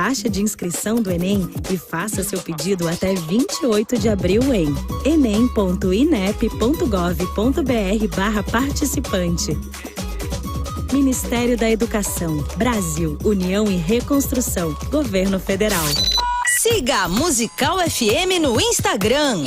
taxa de inscrição do Enem e faça seu pedido até 28 de abril em enem.inep.gov.br/participante. Ministério da Educação, Brasil, União e Reconstrução, Governo Federal. Siga a Musical FM no Instagram.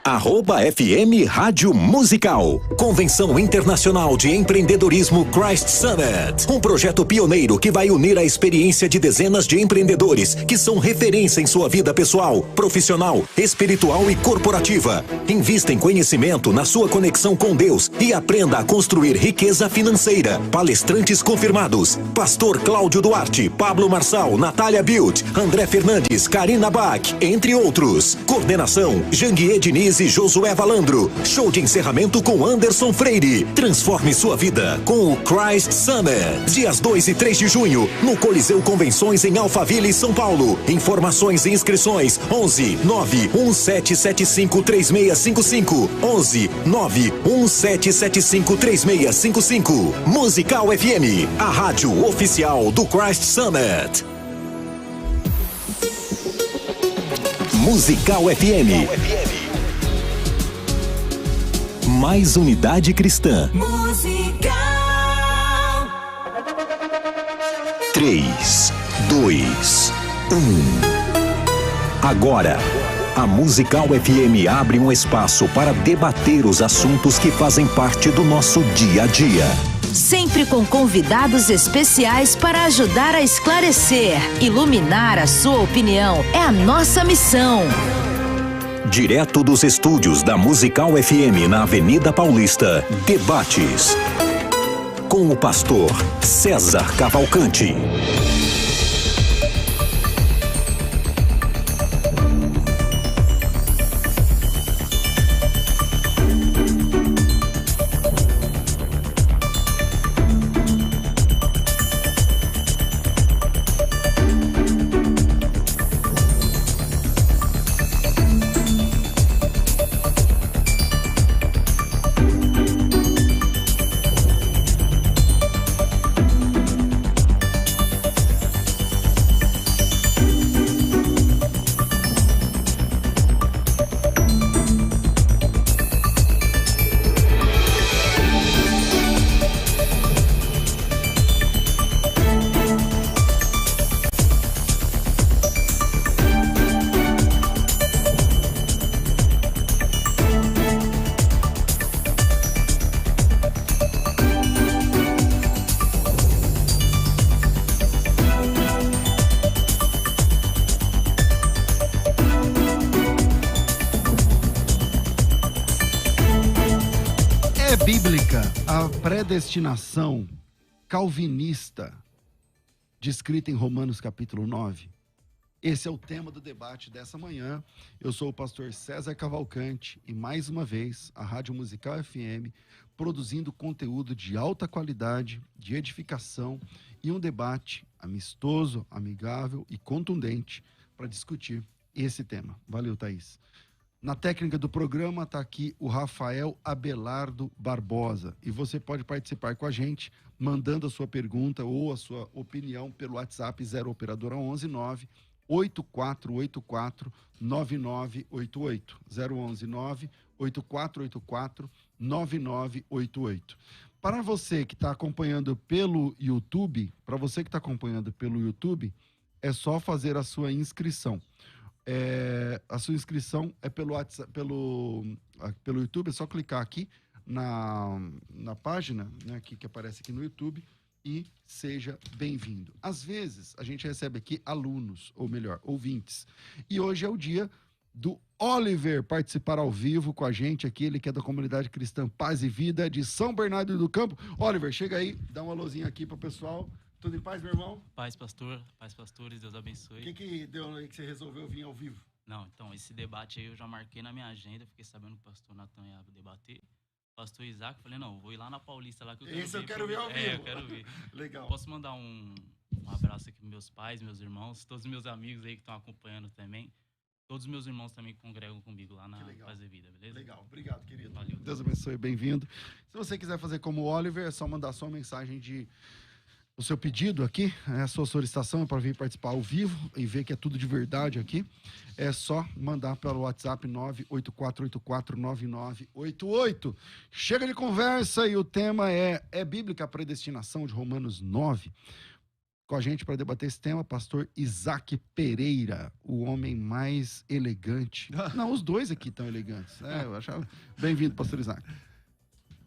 @FM Rádio Musical. Convenção Internacional de Empreendedorismo Christ Summit. Um projeto pioneiro que vai unir a experiência de dezenas de empreendedores que são referência em sua vida pessoal, profissional, espiritual e corporativa. Invista em conhecimento na sua conexão com Deus e aprenda a construir riqueza financeira. Palestrantes confirmados: Pastor Cláudio Duarte, Pablo Marçal, Natália Bilt, André Fernandes, Karina Bach, entre outros. Coordenação: Janguier Diniz e Josué Valandro. Show de encerramento com Anderson Freire. Transforme sua vida com o Christ Summit. Dias 2 e 3 de junho, no Coliseu Convenções em Alphaville, São Paulo. Informações e inscrições: 11 91775 3655. 11 91775 3655. Musical FM, a rádio oficial do Christ Summit. Musical FM. Mais unidade cristã. Musical. 3, 2, 1. Agora, a Musical FM abre um espaço para debater os assuntos que fazem parte do nosso dia a dia. Sempre com convidados especiais para ajudar a esclarecer, iluminar a sua opinião. É a nossa missão. Direto dos estúdios da Musical FM na Avenida Paulista, debates com o pastor César Cavalcante. Bíblica, a predestinação calvinista descrita em Romanos capítulo 9. Esse é o tema do debate dessa manhã. Eu sou o pastor César Cavalcante e mais uma vez a Rádio Musical FM produzindo conteúdo de alta qualidade, de edificação e um debate amistoso, amigável e contundente para discutir esse tema. Valeu, Thaís. Na técnica do programa está aqui o Rafael Abelardo Barbosa. E você pode participar com a gente, mandando a sua pergunta ou a sua opinião pelo WhatsApp 0 Operadora 11 9 8484 9988. 011 9 8484 9988. Para você que está acompanhando pelo YouTube, é só fazer a sua inscrição. A sua inscrição é pelo WhatsApp, pelo YouTube, é só clicar aqui na página, né, aqui, que aparece aqui no YouTube, e seja bem-vindo. Às vezes, a gente recebe aqui alunos, ou melhor, ouvintes. E hoje é o dia do Oliver participar ao vivo com a gente aqui, ele que é da comunidade cristã Paz e Vida de São Bernardo do Campo. Oliver, chega aí, dá um alôzinho aqui para o pessoal. Tudo em paz, meu irmão? Paz, pastor. Paz, pastores. Deus abençoe. O que deu aí que você resolveu vir ao vivo? Não, então, esse debate aí eu já marquei na minha agenda. Fiquei sabendo que o pastor Natan ia debater. Pastor Isaac, falei, não, vou ir lá na Paulista, lá que eu quero ver. Esse eu quero ver ao vivo. É, eu quero ver. Legal. Posso mandar um abraço aqui para meus pais, meus irmãos, todos os meus amigos aí que estão acompanhando também. Todos os meus irmãos também congregam comigo lá na Paz e Vida, beleza? Legal, obrigado, querido. Valeu. Deus abençoe, bem-vindo. Se você quiser fazer como o Oliver, é só mandar sua mensagem o seu pedido aqui, a sua solicitação é para vir participar ao vivo e ver que é tudo de verdade aqui, é só mandar pelo WhatsApp 984849988. Chega de conversa e o tema é bíblica a predestinação de Romanos 9. Com a gente para debater esse tema, pastor Isaac Pereira, o homem mais elegante. Não, os dois aqui estão elegantes. Eu achava. Bem-vindo, pastor Isaac.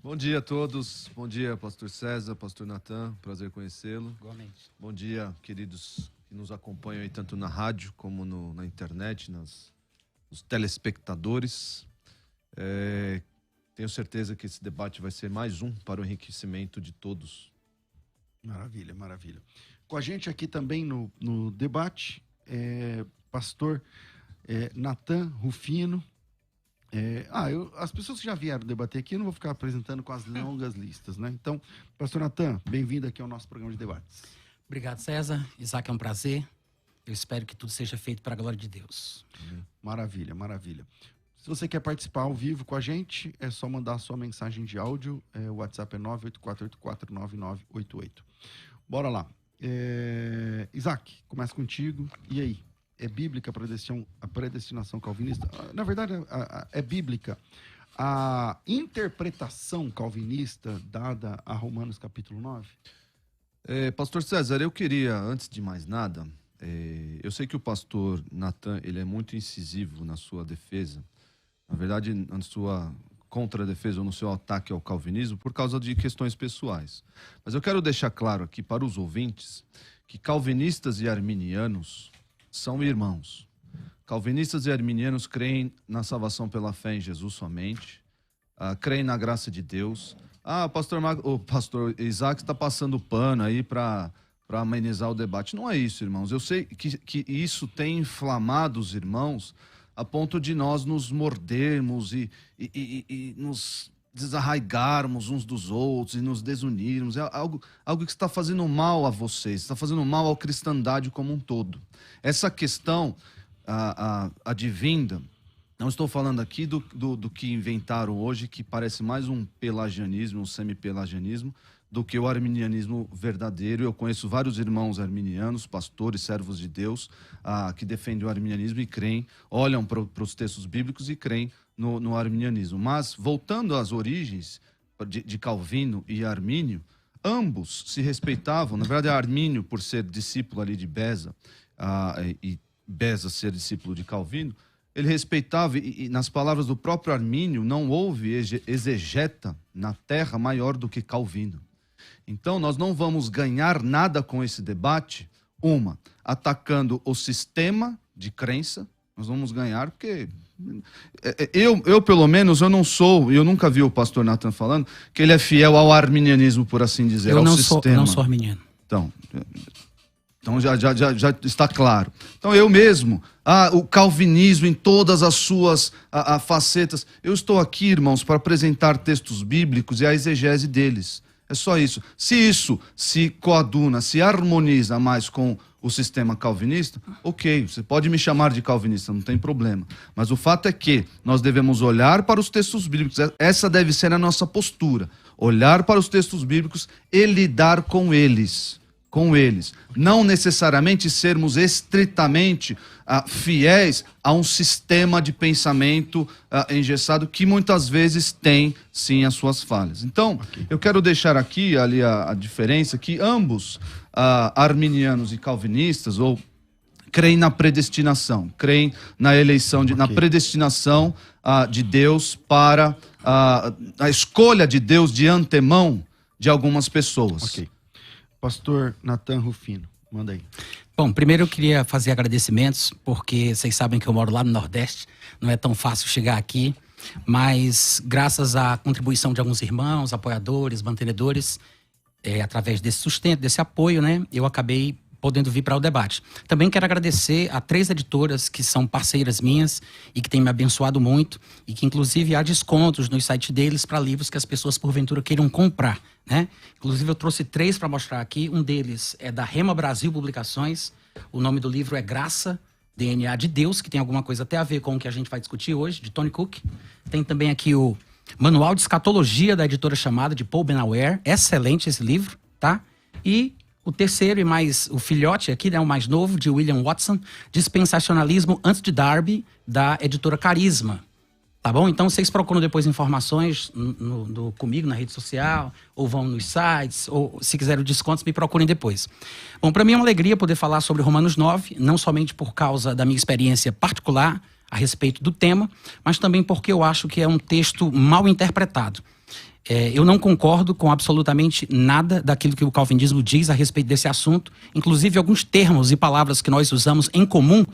Bom dia a todos. Bom dia, pastor César, pastor Natan. Prazer conhecê-lo. Igualmente. Bom dia, queridos que nos acompanham aí tanto na rádio como na internet, nos telespectadores. Tenho certeza que esse debate vai ser mais um para o enriquecimento de todos. Maravilha, maravilha. Com a gente aqui também no debate, pastor Natan Rufino. As pessoas que já vieram debater aqui, eu não vou ficar apresentando com as longas listas, né? Então, pastor Natan, bem-vindo aqui ao nosso programa de debates. Obrigado, César. Isaac, é um prazer. Eu espero que tudo seja feito para a glória de Deus. Maravilha, maravilha. Se você quer participar ao vivo com a gente, é só mandar a sua mensagem de áudio. O WhatsApp é 984849988. Bora lá. Isaac, começa contigo. E aí? É bíblica a predestinação calvinista? Na verdade, é bíblica a interpretação calvinista dada a Romanos capítulo 9? Pastor César, eu queria, antes de mais nada, eu sei que o pastor Natan, ele é muito incisivo na sua defesa, na verdade, na sua contra-defesa ou no seu ataque ao calvinismo por causa de questões pessoais. Mas eu quero deixar claro aqui para os ouvintes que calvinistas e arminianos são irmãos. Calvinistas e arminianos creem na salvação pela fé em Jesus somente, creem na graça de Deus. O pastor Isaac está passando pano aí para amenizar o debate. Não é isso, irmãos. Eu sei que isso tem inflamado os irmãos a ponto de nós nos mordermos e nos desarraigarmos uns dos outros e nos desunirmos. É algo que está fazendo mal a vocês, está fazendo mal à cristandade como um todo. Essa questão advinda, não estou falando aqui do que inventaram hoje, que parece mais um pelagianismo, um semi-pelagianismo, do que o arminianismo verdadeiro. Eu conheço vários irmãos arminianos, pastores, servos de Deus, que defendem o arminianismo e creem, olham para os textos bíblicos e creem no arminianismo. Mas, voltando às origens de Calvino e Armínio, ambos se respeitavam. Na verdade, Armínio, por ser discípulo ali de Beza, e Beza ser discípulo de Calvino, ele respeitava, e nas palavras do próprio Armínio, não houve exegeta na terra maior do que Calvino. Então, nós não vamos ganhar nada com esse debate, atacando o sistema de crença. Nós vamos ganhar porque eu pelo menos, eu nunca vi o pastor Natan falando que ele é fiel ao arminianismo, por assim dizer, eu ao não sistema. Eu não sou arminiano. Então já está claro. Então eu mesmo, o calvinismo em todas as suas facetas, eu estou aqui, irmãos, para apresentar textos bíblicos e a exegese deles. É só isso. Se isso se coaduna, se harmoniza mais com o sistema calvinista, ok, você pode me chamar de calvinista, não tem problema. Mas o fato é que nós devemos olhar para os textos bíblicos, essa deve ser a nossa postura, olhar para os textos bíblicos e lidar com eles. Não necessariamente sermos estritamente fiéis a um sistema de pensamento engessado que muitas vezes tem, sim, as suas falhas. Então, eu quero deixar aqui ali a diferença que ambos, arminianos e calvinistas, ou creem na predestinação, creem na eleição, na predestinação de Deus para a escolha de Deus de antemão de algumas pessoas. Ok. Pastor Natan Rufino, manda aí. Bom, primeiro eu queria fazer agradecimentos, porque vocês sabem que eu moro lá no Nordeste, não é tão fácil chegar aqui, mas graças à contribuição de alguns irmãos, apoiadores, mantenedores, através desse sustento, desse apoio, né, eu acabei podendo vir para o debate. Também quero agradecer a 3 editoras que são parceiras minhas e que têm me abençoado muito e que inclusive há descontos no site deles para livros que as pessoas porventura queiram comprar, né? Inclusive eu trouxe 3 para mostrar aqui. Um deles é da Rema Brasil Publicações. O nome do livro é Graça, DNA de Deus, que tem alguma coisa até a ver com o que a gente vai discutir hoje, de Tony Cook. Tem também aqui o Manual de Escatologia da editora Chamada, de Paul Benauer. Excelente esse livro, tá? E o terceiro e mais o filhote aqui, né, o mais novo, de William Watson, Dispensacionalismo antes de Darby, da editora Carisma. Tá bom? Então vocês procuram depois informações comigo na rede social, ou vão nos sites, ou se quiserem descontos, me procurem depois. Bom, para mim é uma alegria poder falar sobre Romanos 9, não somente por causa da minha experiência particular a respeito do tema, mas também porque eu acho que é um texto mal interpretado. Eu não concordo com absolutamente nada daquilo que o calvinismo diz a respeito desse assunto. Inclusive, alguns termos e palavras que nós usamos em comum,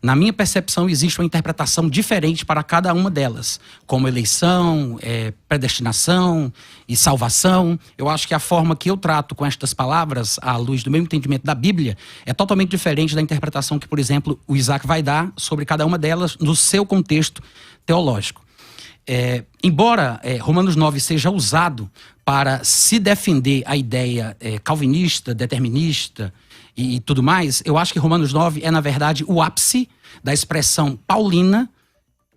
na minha percepção, existe uma interpretação diferente para cada uma delas, como eleição, predestinação e salvação. Eu acho que a forma que eu trato com estas palavras, à luz do meu entendimento da Bíblia, é totalmente diferente da interpretação que, por exemplo, o Isaac vai dar sobre cada uma delas no seu contexto teológico. Embora Romanos 9 seja usado para se defender a ideia calvinista, determinista e tudo mais, eu acho que Romanos 9 é, na verdade, o ápice da expressão paulina,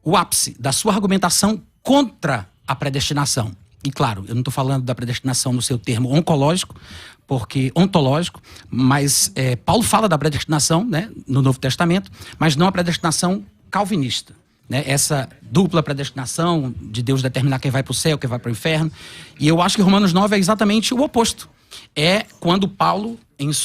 o ápice da sua argumentação contra a predestinação. E claro, eu não estou falando da predestinação no seu termo ontológico, mas Paulo fala da predestinação, né, no Novo Testamento, mas não a predestinação calvinista. Né, essa dupla predestinação de Deus determinar quem vai para o céu, quem vai para o inferno. E eu acho que Romanos 9 é exatamente o oposto. É quando Paulo,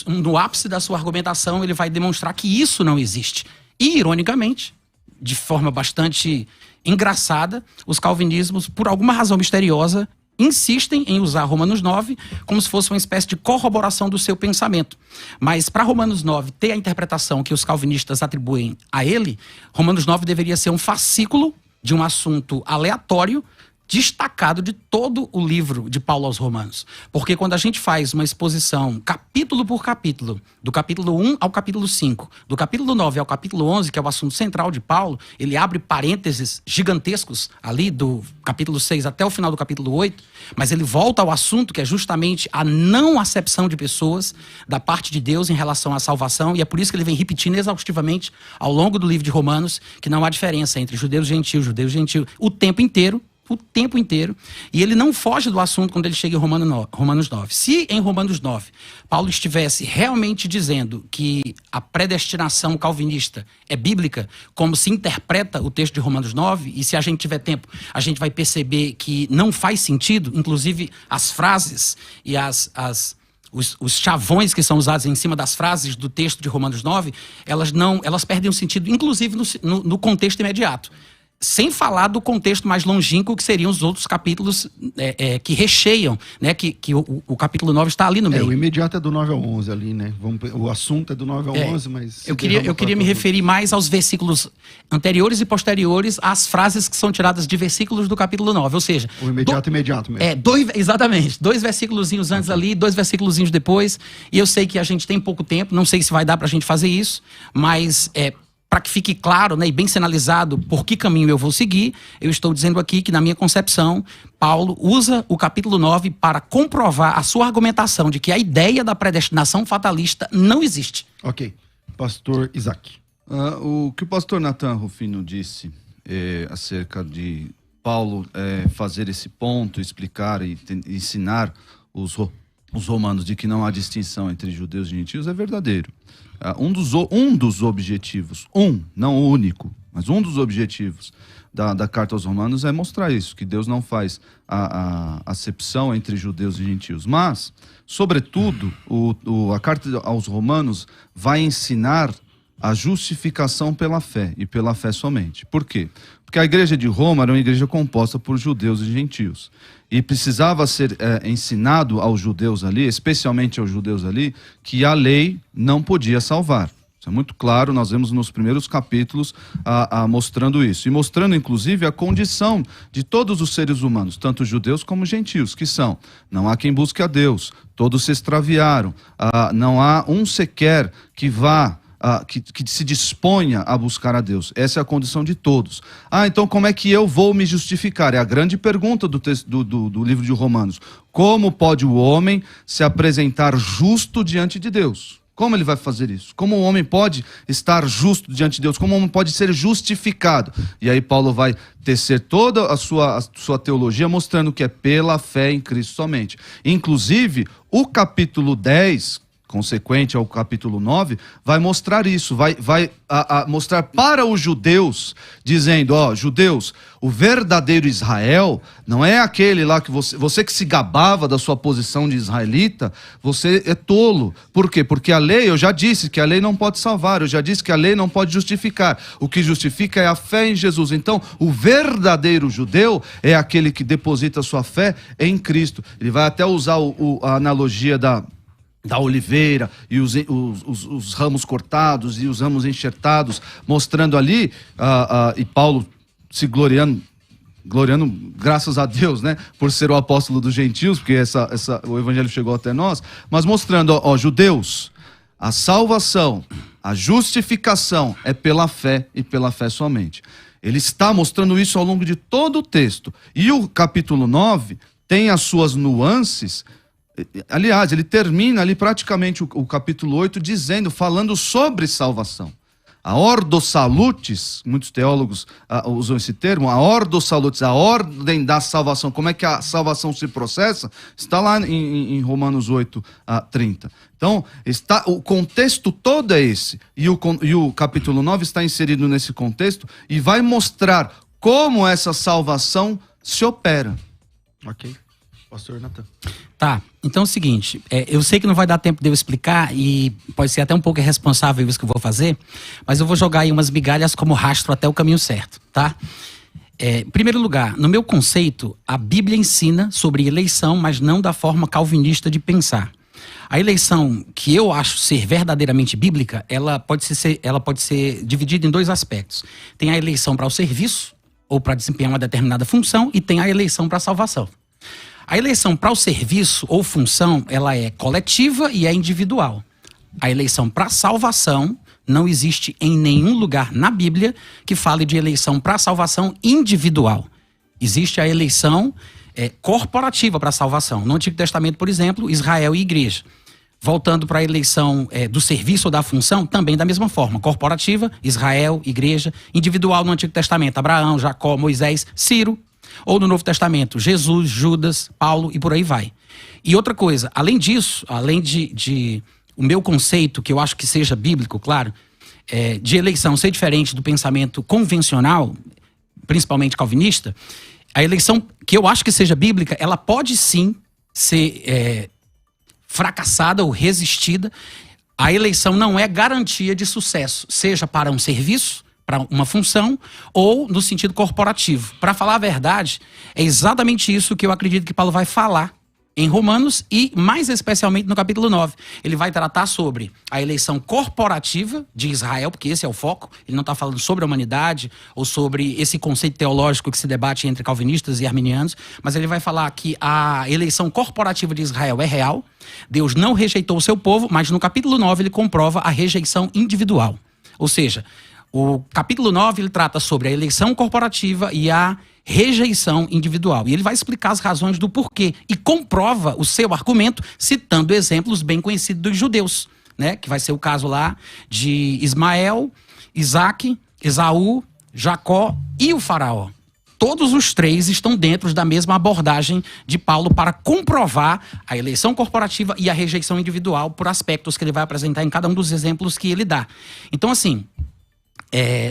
no ápice da sua argumentação, ele vai demonstrar que isso não existe. E, ironicamente, de forma bastante engraçada, os calvinismos, por alguma razão misteriosa, insistem em usar Romanos 9 como se fosse uma espécie de corroboração do seu pensamento. Mas para Romanos 9 ter a interpretação que os calvinistas atribuem a ele, Romanos 9 deveria ser um fascículo de um assunto aleatório, destacado de todo o livro de Paulo aos Romanos. Porque quando a gente faz uma exposição capítulo por capítulo, do capítulo 1 ao capítulo 5, do capítulo 9 ao capítulo 11, que é o assunto central de Paulo, ele abre parênteses gigantescos ali do capítulo 6 até o final do capítulo 8, mas ele volta ao assunto que é justamente a não acepção de pessoas da parte de Deus em relação à salvação, e é por isso que ele vem repetindo exaustivamente ao longo do livro de Romanos que não há diferença entre judeus e gentios, o tempo inteiro, e ele não foge do assunto quando ele chega em Romanos 9. Se em Romanos 9 Paulo estivesse realmente dizendo que a predestinação calvinista é bíblica, como se interpreta o texto de Romanos 9, e se a gente tiver tempo, a gente vai perceber que não faz sentido, inclusive as frases e os chavões que são usados em cima das frases do texto de Romanos 9, elas perdem o sentido, inclusive no contexto imediato. Sem falar do contexto mais longínquo, que seriam os outros capítulos que recheiam, né? Que o capítulo 9 está ali no meio. O imediato é do 9 ao 11 ali, né? O assunto é do 9 ao 11, mas... Eu queria me referir mais aos versículos anteriores e posteriores às frases que são tiradas de versículos do capítulo 9, ou seja... O imediato mesmo. Exatamente. 2 versículozinhos antes ali, 2 versículozinhos depois, e eu sei que a gente tem pouco tempo, não sei se vai dar para a gente fazer isso, mas... para que fique claro, né, e bem sinalizado por que caminho eu vou seguir, eu estou dizendo aqui que, na minha concepção, Paulo usa o capítulo 9 para comprovar a sua argumentação de que a ideia da predestinação fatalista não existe. Ok. Pastor Isaac. O que o pastor Nathan Rufino disse acerca de Paulo fazer esse ponto, explicar e ensinar os romanos de que não há distinção entre judeus e gentios é verdadeiro. Um dos objetivos, não o único, mas um dos objetivos da carta aos Romanos é mostrar isso, que Deus não faz a acepção entre judeus e gentios. Mas, sobretudo, a carta aos Romanos vai ensinar a justificação pela fé, e pela fé somente. Por quê? Porque a igreja de Roma era uma igreja composta por judeus e gentios. E precisava ser ensinado aos judeus ali, especialmente aos judeus ali, que a lei não podia salvar. Isso é muito claro, nós vemos nos primeiros capítulos mostrando isso. E mostrando, inclusive, a condição de todos os seres humanos, tanto judeus como gentios, que são: não há quem busque a Deus, todos se extraviaram, não há um sequer que vá... que se disponha a buscar a Deus. Essa é a condição de todos. Então como é que eu vou me justificar? É a grande pergunta do livro de Romanos. Como pode o homem se apresentar justo diante de Deus? Como ele vai fazer isso? Como o homem pode estar justo diante de Deus? Como o homem pode ser justificado? E aí Paulo vai tecer toda a sua teologia mostrando que é pela fé em Cristo somente. Inclusive, o capítulo 10... consequente ao capítulo 9, vai mostrar isso, vai mostrar para os judeus, dizendo, ó, judeus, o verdadeiro Israel não é aquele lá que você que se gabava da sua posição de israelita, você é tolo. Por quê? Porque a lei, eu já disse que a lei não pode salvar, eu já disse que a lei não pode justificar. O que justifica é a fé em Jesus. Então, o verdadeiro judeu é aquele que deposita sua fé em Cristo. Ele vai até usar a analogia da oliveira e os ramos cortados e os ramos enxertados, mostrando ali, e Paulo se gloriando, graças a Deus, né, por ser o apóstolo dos gentios, porque o evangelho chegou até nós, mas mostrando, ó, judeus, a salvação, a justificação é pela fé e pela fé somente. Ele está mostrando isso ao longo de todo o texto. E o capítulo 9 tem as suas nuances. Aliás, ele termina ali praticamente o capítulo 8 falando sobre salvação. A ordo salutis, muitos teólogos usam esse termo, a ordo salutis, a ordem da salvação, como é que a salvação se processa, está lá em Romanos 8, 30. Então, o contexto todo é esse, e o capítulo 9 está inserido nesse contexto e vai mostrar como essa salvação se opera. Ok. Pastor Natan. Tá, então é o seguinte, eu sei que não vai dar tempo de eu explicar e pode ser até um pouco irresponsável isso que eu vou fazer, mas eu vou jogar aí umas migalhas como rastro até o caminho certo, tá? Em primeiro lugar, no meu conceito, a Bíblia ensina sobre eleição, mas não da forma calvinista de pensar. A eleição que eu acho ser verdadeiramente bíblica, ela pode ser dividida em dois aspectos. Tem a eleição para o serviço, ou para desempenhar uma determinada função, e tem a eleição para a salvação. A eleição para o serviço ou função, ela é coletiva e é individual. A eleição para a salvação não existe em nenhum lugar na Bíblia que fale de eleição para a salvação individual. Existe a eleição corporativa para a salvação. No Antigo Testamento, por exemplo, Israel e igreja. Voltando para a eleição do serviço ou da função, também da mesma forma. Corporativa, Israel, igreja. Individual no Antigo Testamento, Abraão, Jacó, Moisés, Ciro. Ou no Novo Testamento, Jesus, Judas, Paulo e por aí vai. E outra coisa, além disso, além de o meu conceito, que eu acho que seja bíblico, claro, de eleição ser diferente do pensamento convencional, principalmente calvinista, a eleição que eu acho que seja bíblica, ela pode sim ser fracassada ou resistida. A eleição não é garantia de sucesso, seja para um serviço, para uma função, ou no sentido corporativo. Para falar a verdade, é exatamente isso que eu acredito que Paulo vai falar em Romanos e mais especialmente no capítulo 9. Ele vai tratar sobre a eleição corporativa de Israel, porque esse é o foco. Ele não está falando sobre a humanidade ou sobre esse conceito teológico que se debate entre calvinistas e arminianos, mas ele vai falar que a eleição corporativa de Israel é real. Deus não rejeitou o seu povo, mas no capítulo 9 ele comprova a rejeição individual. Ou seja, o capítulo 9 ele trata sobre a eleição corporativa e a rejeição individual. E ele vai explicar as razões do porquê e comprova o seu argumento citando exemplos bem conhecidos dos judeus, né? Que vai ser o caso lá de Ismael, Isaque, Esaú, Jacó e o faraó. Todos os três estão dentro da mesma abordagem de Paulo para comprovar a eleição corporativa e a rejeição individual por aspectos que ele vai apresentar em cada um dos exemplos que ele dá. Então, assim,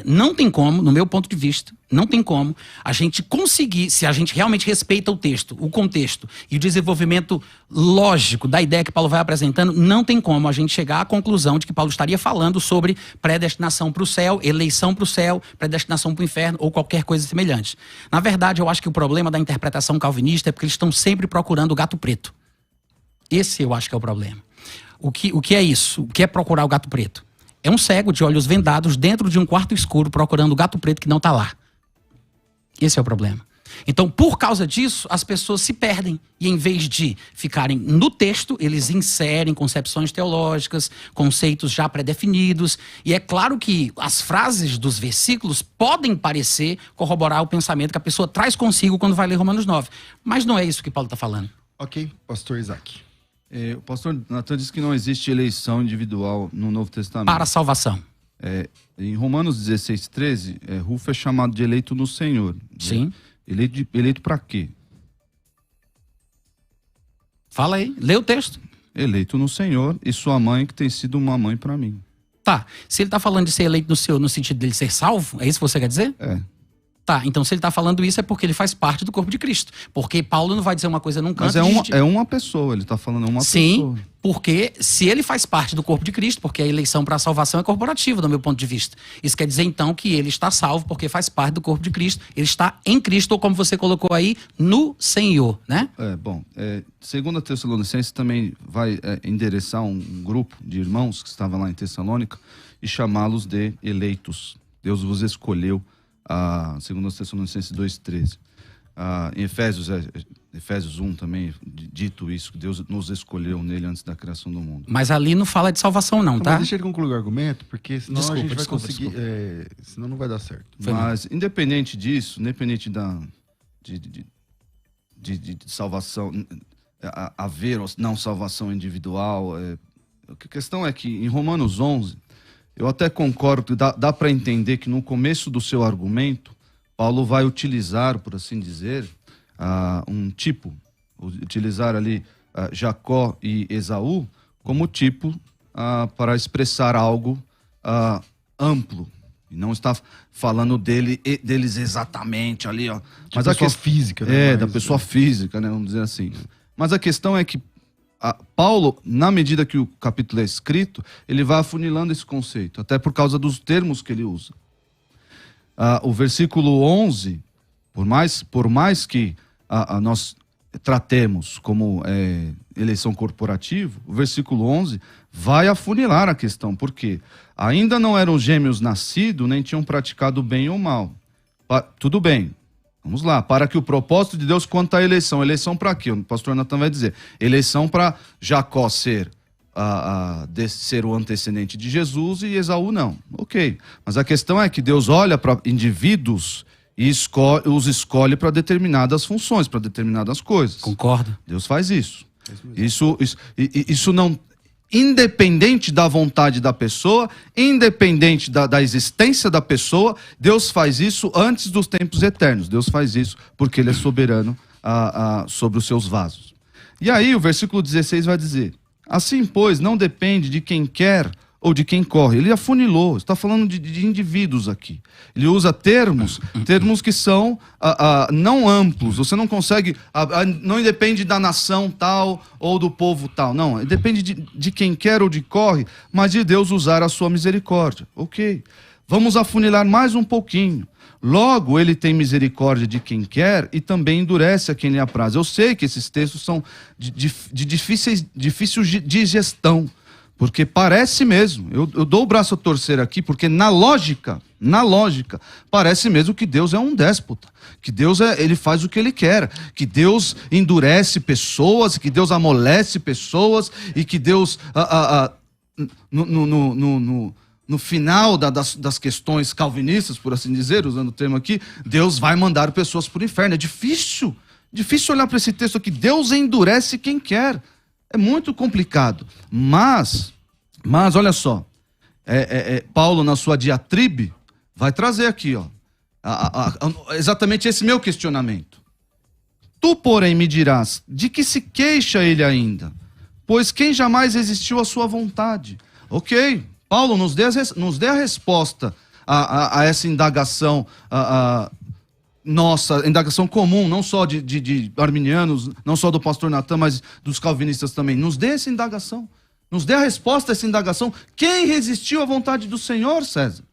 não tem como, no meu ponto de vista, não tem como a gente conseguir, se a gente realmente respeita o texto, o contexto e o desenvolvimento lógico da ideia que Paulo vai apresentando, não tem como a gente chegar à conclusão de que Paulo estaria falando sobre predestinação para o céu, eleição para o céu, predestinação para o inferno ou qualquer coisa semelhante. Na verdade, eu acho que o problema da interpretação calvinista é porque eles estão sempre procurando o gato preto. Esse eu acho que é o problema. O que é isso? O que é procurar o gato preto? É um cego de olhos vendados dentro de um quarto escuro procurando o gato preto que não está lá. Esse é o problema. Então, por causa disso, as pessoas se perdem. E em vez de ficarem no texto, eles inserem concepções teológicas, conceitos já pré-definidos. E é claro que as frases dos versículos podem parecer corroborar o pensamento que a pessoa traz consigo quando vai ler Romanos 9. Mas não é isso que Paulo está falando. Ok, pastor Isaac. O pastor Natan disse que não existe eleição individual no Novo Testamento. Para a salvação. Em Romanos 16:13, Rufo é chamado de eleito no Senhor. Sim. Eleito para quê? Fala aí, lê o texto. eleito no Senhor, e sua mãe, que tem sido uma mãe para mim. Tá, se ele tá falando de ser eleito no sentido dele ser salvo, é isso que você quer dizer? É. Tá, então se ele tá falando isso é porque ele faz parte do corpo de Cristo. Porque Paulo não vai dizer uma coisa num canto... Mas é uma pessoa, ele tá falando uma pessoa. Sim, porque se ele faz parte do corpo de Cristo, porque a eleição para a salvação é corporativa, do meu ponto de vista. Isso quer dizer, então, que ele está salvo porque faz parte do corpo de Cristo. Ele está em Cristo, ou como você colocou aí, no Senhor, né? Segundo a Tessalonicenses também vai endereçar um grupo de irmãos que estavam lá em Tessalônica e chamá-los de eleitos. Deus vos escolheu, segundo a Tessalonicenses 2,13. Em Efésios 1 também, dito isso, que Deus nos escolheu nele antes da criação do mundo. Mas ali não fala de salvação não, tá? Mas deixa ele concluir o argumento, porque senão a gente vai conseguir... Desculpa. Senão não vai dar certo. Mas, independente disso, independente de salvação, haver ou não salvação individual, a questão é que em Romanos 11, eu até concordo, dá para entender que no começo do seu argumento, Paulo vai utilizar, por assim dizer, um tipo, utilizar ali Jacó e Esaú como tipo para expressar algo amplo. E não está falando deles exatamente ali, ó. Mas a pessoa física, né? Da pessoa física, né? Vamos dizer assim. Mas a questão é que Paulo, na medida que o capítulo é escrito, ele vai afunilando esse conceito, até por causa dos termos que ele usa. O versículo 11, por mais que nós tratemos como eleição corporativa, o versículo 11 vai afunilar a questão, porque ainda não eram gêmeos nascidos, nem tinham praticado bem ou mal. Tudo bem, vamos lá, para que o propósito de Deus quanto à eleição para quê? O pastor Natan vai dizer, eleição para Jacó ser o antecedente de Jesus e Esaú não. Ok, mas a questão é que Deus olha para indivíduos e os escolhe para determinadas funções, para determinadas coisas. Concordo. Deus faz isso. Isso não... Independente da vontade da pessoa, independente da existência da pessoa, Deus faz isso antes dos tempos eternos. Deus faz isso porque Ele é soberano sobre os seus vasos. E aí o versículo 16 vai dizer, assim, pois, não depende de quem quer ou de quem corre. Ele afunilou, está falando de indivíduos aqui. Ele usa termos que são não amplos. Você não consegue, não depende da nação tal ou do povo tal. Não, depende de quem quer ou de corre, mas de Deus usar a sua misericórdia. Ok, vamos afunilar mais um pouquinho. Logo, ele tem misericórdia de quem quer e também endurece a quem lhe apraz. Eu sei que esses textos são difíceis de gestão, porque parece mesmo, eu dou o braço a torcer aqui, porque na lógica, parece mesmo que Deus é um déspota, que Deus ele faz o que ele quer, que Deus endurece pessoas, que Deus amolece pessoas, e que Deus, no final das questões calvinistas, por assim dizer, usando o termo aqui, Deus vai mandar pessoas para o inferno. É difícil olhar para esse texto aqui, Deus endurece quem quer. É muito complicado, mas olha só, Paulo na sua diatribe vai trazer aqui, ó, exatamente esse meu questionamento. Tu, porém, me dirás, de que se queixa ele ainda? Pois quem jamais resistiu à sua vontade? Ok, Paulo nos dê a resposta a essa indagação nossa, indagação comum, não só de arminianos, não só do pastor Natan, mas dos calvinistas também. Nos dê essa indagação. Nos dê a resposta a essa indagação. Quem resistiu à vontade do Senhor, César?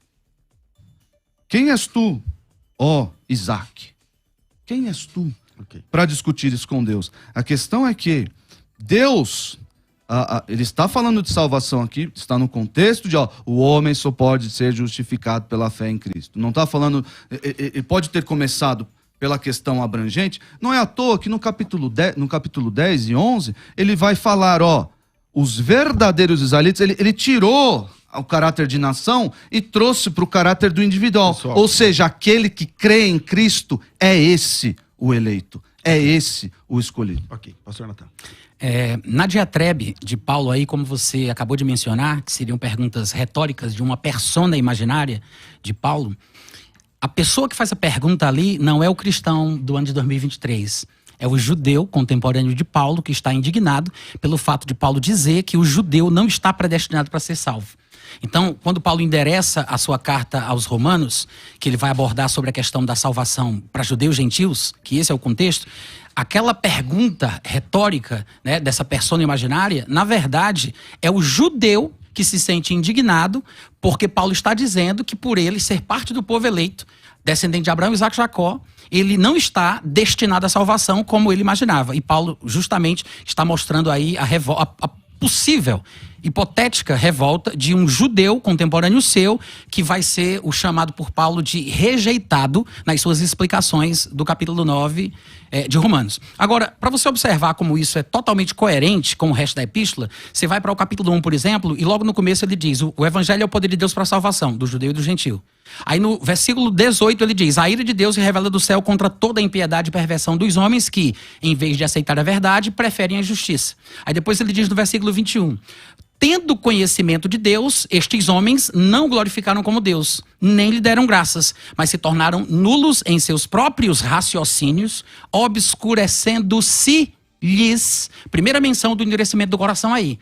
Quem és tu, ó Isaac? Quem és tu para discutir isso com Deus? A questão é que Deus, ele está falando de salvação aqui, está no contexto de o homem só pode ser justificado pela fé em Cristo. Não está falando, ele pode ter começado pela questão abrangente. Não é à toa que no capítulo 10 e 11, ele vai falar, os verdadeiros israelitas, ele tirou o caráter de nação e trouxe para o caráter do individual. Pessoal. Ou seja, aquele que crê em Cristo é esse o eleito, é esse o escolhido. Ok, pastor Natan. Na diatribe de Paulo aí, como você acabou de mencionar, que seriam perguntas retóricas de uma persona imaginária de Paulo, a pessoa que faz a pergunta ali não é o cristão do ano de 2023. É o judeu contemporâneo de Paulo que está indignado pelo fato de Paulo dizer que o judeu não está predestinado para ser salvo. Então, quando Paulo endereça a sua carta aos Romanos, que ele vai abordar sobre a questão da salvação para judeus e gentios, que esse é o contexto, aquela pergunta retórica, né, dessa persona imaginária, na verdade, é o judeu que se sente indignado porque Paulo está dizendo que por ele ser parte do povo eleito, descendente de Abraão, Isaac e Jacó, ele não está destinado à salvação como ele imaginava. E Paulo justamente está mostrando aí a possível, hipotética revolta de um judeu contemporâneo seu, que vai ser o chamado por Paulo de rejeitado nas suas explicações do capítulo 9 de Romanos. Agora, para você observar como isso é totalmente coerente com o resto da epístola, você vai para o capítulo 1, por exemplo, e logo no começo ele diz: o evangelho é o poder de Deus para a salvação, do judeu e do gentil. Aí no versículo 18 ele diz: a ira de Deus se revela do céu contra toda a impiedade e perversão dos homens que, em vez de aceitar a verdade, preferem a justiça. Aí depois ele diz no versículo 21: tendo conhecimento de Deus, estes homens não glorificaram como Deus, nem lhe deram graças, mas se tornaram nulos em seus próprios raciocínios, obscurecendo-se-lhes. Primeira menção do endurecimento do coração aí.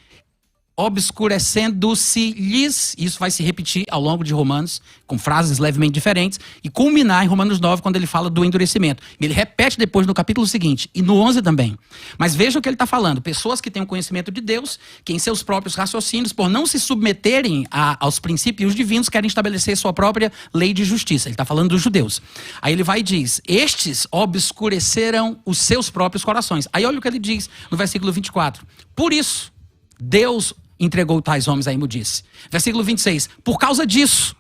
Obscurecendo-se-lhes, isso vai se repetir ao longo de Romanos, com frases levemente diferentes, e culminar em Romanos 9, quando ele fala do endurecimento. Ele repete depois no capítulo seguinte, e no 11 também. Mas veja o que ele está falando: pessoas que têm o conhecimento de Deus, que em seus próprios raciocínios, por não se submeterem aos princípios divinos, querem estabelecer sua própria lei de justiça. Ele está falando dos judeus. Aí ele vai e diz: estes obscureceram os seus próprios corações. Aí olha o que ele diz no versículo 24: por isso, Deus entregou tais homens à imundice. Versículo 26, por causa disso,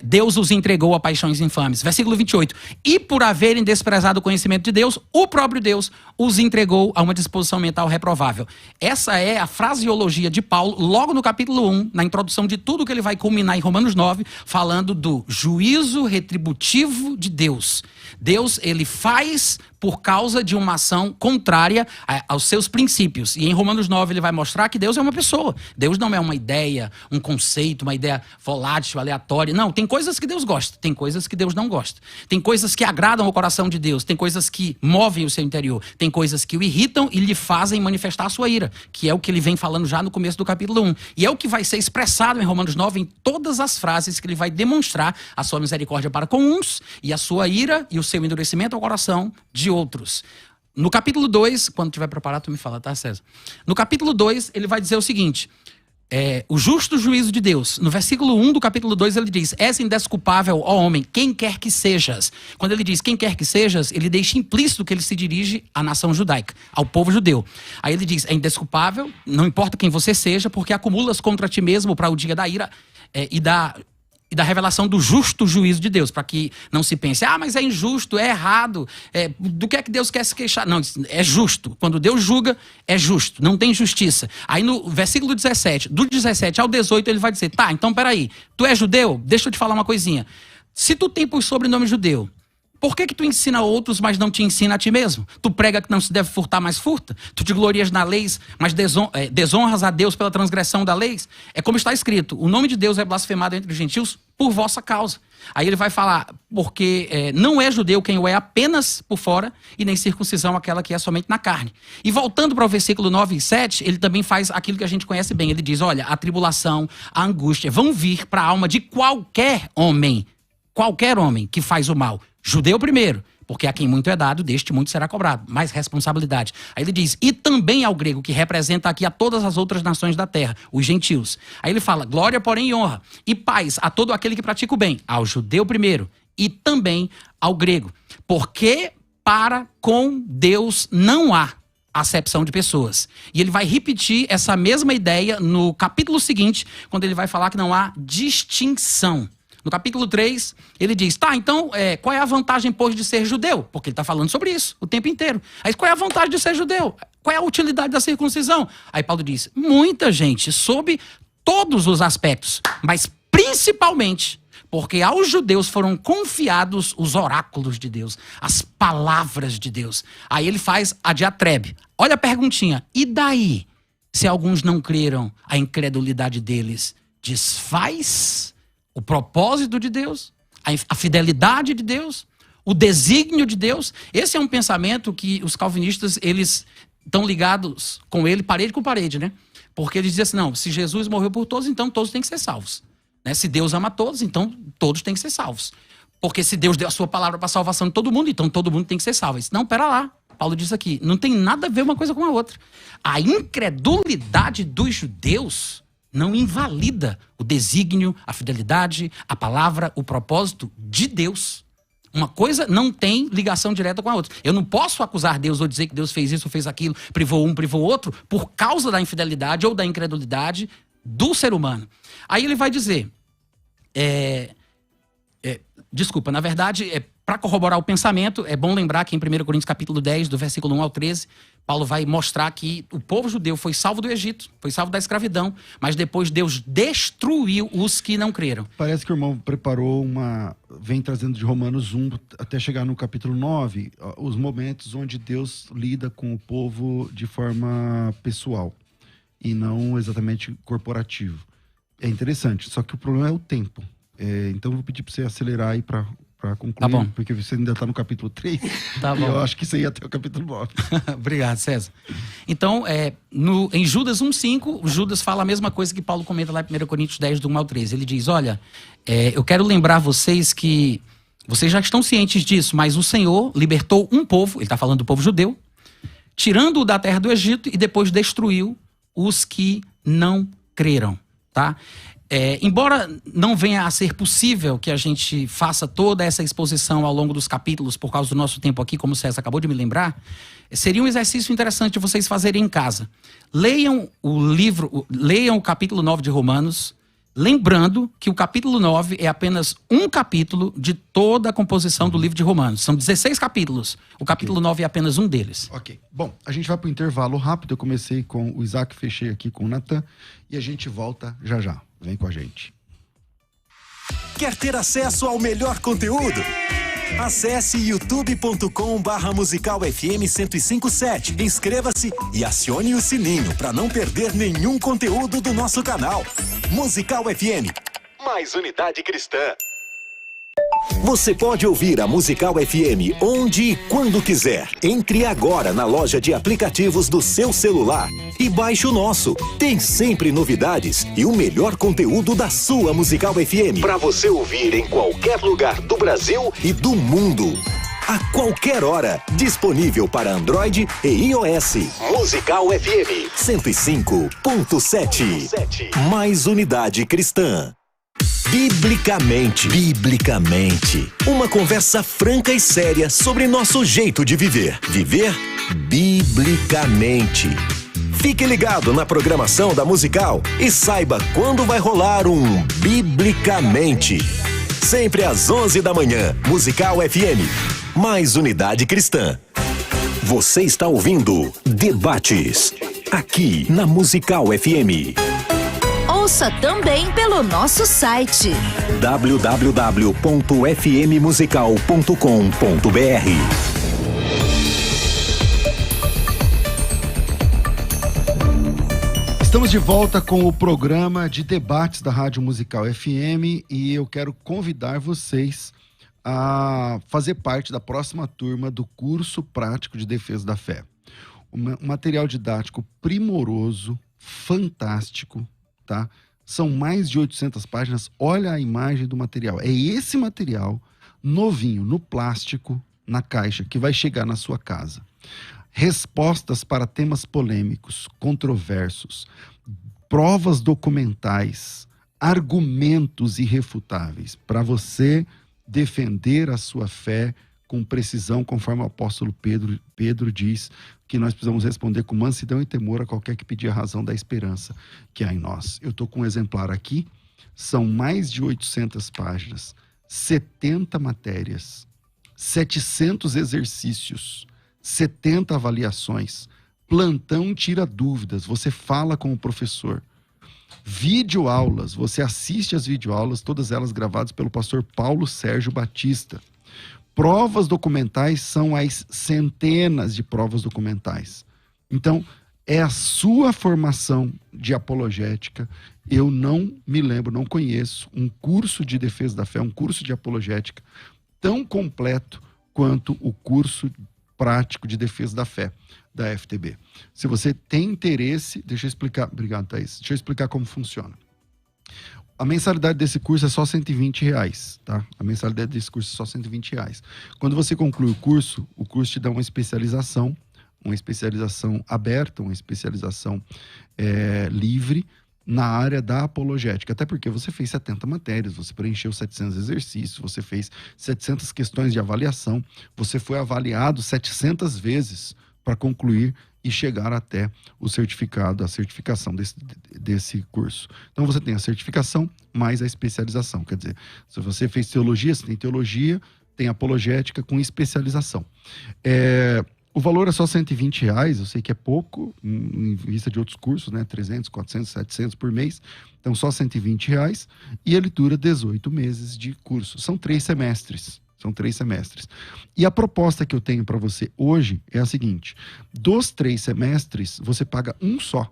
Deus os entregou a paixões infames. Versículo 28, e por haverem desprezado o conhecimento de Deus, o próprio Deus os entregou a uma disposição mental reprovável. Essa é a fraseologia de Paulo, logo no capítulo 1, na introdução de tudo que ele vai culminar em Romanos 9, falando do juízo retributivo de Deus. Deus, ele faz por causa de uma ação contrária aos seus princípios. E em Romanos 9 ele vai mostrar que Deus é uma pessoa. Deus não é uma ideia, um conceito, uma ideia volátil, aleatória. Não, tem coisas que Deus gosta, tem coisas que Deus não gosta. Tem coisas que agradam ao coração de Deus, tem coisas que movem o seu interior, tem coisas que o irritam e lhe fazem manifestar a sua ira, que é o que ele vem falando já no começo do capítulo 1. E é o que vai ser expressado em Romanos 9 em todas as frases que ele vai demonstrar a sua misericórdia para com uns e a sua ira e o seu endurecimento ao coração de outros. No capítulo 2, quando tiver preparado, tu me fala, tá, César? No capítulo 2, ele vai dizer o seguinte: o justo juízo de Deus. No versículo 1 do capítulo 2, ele diz: és indesculpável, ó homem, quem quer que sejas. Quando ele diz quem quer que sejas, ele deixa implícito que ele se dirige à nação judaica, ao povo judeu. Aí ele diz: é indesculpável, não importa quem você seja, porque acumulas contra ti mesmo para o dia da ira e da revelação do justo juízo de Deus, para que não se pense: mas é injusto, é errado, do que é que Deus quer se queixar? Não, é justo. Quando Deus julga, é justo, não tem justiça. Aí no versículo 17, do 17 ao 18, ele vai dizer: tá, então peraí, tu é judeu? Deixa eu te falar uma coisinha. Se tu tem por sobrenome judeu, por que tu ensina outros, mas não te ensina a ti mesmo? Tu prega que não se deve furtar, mas furta? Tu te glorias na lei, mas desonras a Deus pela transgressão da lei? É como está escrito: o nome de Deus é blasfemado entre os gentios por vossa causa. Aí ele vai falar: porque não é judeu quem o é apenas por fora, e nem circuncisão aquela que é somente na carne. E voltando para o versículo 9 e 7, ele também faz aquilo que a gente conhece bem. Ele diz: olha, a tribulação, a angústia vão vir para a alma de qualquer homem que faz o mal. Judeu primeiro, porque a quem muito é dado, deste muito será cobrado. Mais responsabilidade. Aí ele diz: e também ao grego, que representa aqui a todas as outras nações da terra, os gentios. Aí ele fala: glória, porém, e honra, e paz a todo aquele que pratica o bem, ao judeu primeiro, e também ao grego. Porque para com Deus não há acepção de pessoas. E ele vai repetir essa mesma ideia no capítulo seguinte, quando ele vai falar que não há distinção. No capítulo 3, ele diz: tá, então qual é a vantagem, pois, de ser judeu? Porque ele está falando sobre isso o tempo inteiro. Aí qual é a vantagem de ser judeu? Qual é a utilidade da circuncisão? Aí Paulo diz: muita gente, sob todos os aspectos, mas principalmente porque aos judeus foram confiados os oráculos de Deus, as palavras de Deus. Aí ele faz a diatrebe. Olha a perguntinha: e daí, se alguns não creram, a incredulidade deles desfaz o propósito de Deus, a fidelidade de Deus? o desígnio de Deus. Esse é um pensamento que os calvinistas, eles estão ligados com ele parede com parede, né? Porque eles dizem assim, não, se Jesus morreu por todos, então todos têm que ser salvos. Né? Se Deus ama todos, então todos têm que ser salvos. Porque se Deus deu a sua palavra para a salvação de todo mundo, então todo mundo tem que ser salvo. Disse, não, pera lá. Paulo diz aqui, não tem nada a ver uma coisa com a outra. A incredulidade dos judeus não invalida o desígnio, a fidelidade, a palavra, o propósito de Deus. Uma coisa não tem ligação direta com a outra. Eu não posso acusar Deus ou dizer que Deus fez isso ou fez aquilo, privou um, privou outro, por causa da infidelidade ou da incredulidade do ser humano. Aí ele vai dizer, desculpa, na verdade, para corroborar o pensamento, é bom lembrar que em 1 Coríntios capítulo 10, do versículo 1 ao 13, Paulo vai mostrar que o povo judeu foi salvo do Egito, foi salvo da escravidão, mas depois Deus destruiu os que não creram. Parece que o irmão preparou vem trazendo de Romanos 1 até chegar no capítulo 9, os momentos onde Deus lida com o povo de forma pessoal e não exatamente corporativo. É interessante, só que o problema é o tempo. Então eu vou pedir para você acelerar aí para concluir, tá bom. Porque você ainda está no capítulo 3, tá bom. E eu acho que isso ia até o capítulo 9. Obrigado, César. Então, em Judas 1,5, Judas fala a mesma coisa que Paulo comenta lá em 1 Coríntios 10, do 1 ao 13. Ele diz, olha, eu quero lembrar vocês que vocês já estão cientes disso, mas o Senhor libertou um povo, ele está falando do povo judeu, tirando-o da terra do Egito e depois destruiu os que não creram, tá? Embora não venha a ser possível que a gente faça toda essa exposição ao longo dos capítulos por causa do nosso tempo aqui, como o César acabou de me lembrar, seria um exercício interessante de vocês fazerem em casa. Leiam o capítulo 9 de Romanos, lembrando que o capítulo 9 é apenas um capítulo de toda a composição do livro de Romanos. São 16 capítulos. O capítulo 9 é apenas um deles. Ok. Bom, a gente vai para o intervalo rápido. Eu comecei com o Isaac, fechei aqui com o Natan. E a gente volta já já. Vem com a gente. Quer ter acesso ao melhor conteúdo? Acesse youtube.com/Musical FM 1057. Inscreva-se e acione o sininho para não perder nenhum conteúdo do nosso canal. Musical FM, mais unidade cristã. Você pode ouvir a Musical FM onde e quando quiser. Entre agora na loja de aplicativos do seu celular e baixe o nosso. Tem sempre novidades e o melhor conteúdo da sua Musical FM para você ouvir em qualquer lugar do Brasil e do mundo. A qualquer hora, disponível para Android e iOS. Musical FM 105.7. Mais unidade cristã. Biblicamente. Uma conversa franca e séria sobre nosso jeito de viver. Viver biblicamente. Fique ligado na programação da Musical e saiba quando vai rolar um Biblicamente. Sempre às 11 da manhã, Musical FM. Mais unidade cristã. Você está ouvindo Debates, aqui na Musical FM. Ouça também pelo nosso site www.fmmusical.com.br. Estamos de volta com o programa de debates da Rádio Musical FM e eu quero convidar vocês a fazer parte da próxima turma do curso prático de defesa da fé. Um material didático primoroso, fantástico, tá? São mais de 800 páginas. Olha a imagem do material. É esse material novinho, no plástico, na caixa, que vai chegar na sua casa. Respostas para temas polêmicos, controversos, provas documentais, argumentos irrefutáveis para você defender a sua fé com precisão, conforme o apóstolo Pedro diz que nós precisamos responder com mansidão e temor a qualquer que pedir a razão da esperança que há em nós. Eu estou com um exemplar aqui, são mais de 800 páginas, 70 matérias, 700 exercícios, 70 avaliações, plantão tira dúvidas, você fala com o professor, videoaulas, você assiste as videoaulas, todas elas gravadas pelo pastor Paulo Sérgio Batista. Provas documentais são as centenas de provas documentais. Então, é a sua formação de apologética. Eu não me lembro, não conheço um curso de defesa da fé, um curso de apologética tão completo quanto o curso prático de defesa da fé da FTB. Se você tem interesse, deixa eu explicar. Obrigado, Thaís. Deixa eu explicar como funciona. A mensalidade desse curso é só R$120, tá? A mensalidade desse curso é só R$120. Quando você conclui o curso te dá uma especialização aberta, uma especialização livre na área da apologética. Até porque você fez 70 matérias, você preencheu 700 exercícios, você fez 700 questões de avaliação, você foi avaliado 700 vezes para concluir e chegar até o certificado, a certificação desse curso. Então você tem a certificação mais a especialização. Quer dizer, se você fez teologia, você tem teologia, tem apologética com especialização. O valor é só R$120, eu sei que é pouco, em vista de outros cursos, né? 300, 400, 700 por mês. Então só R$120 e ele dura 18 meses de curso. São 3 semestres. E a proposta que eu tenho para você hoje é a seguinte: dos 3 semestres, você paga um só.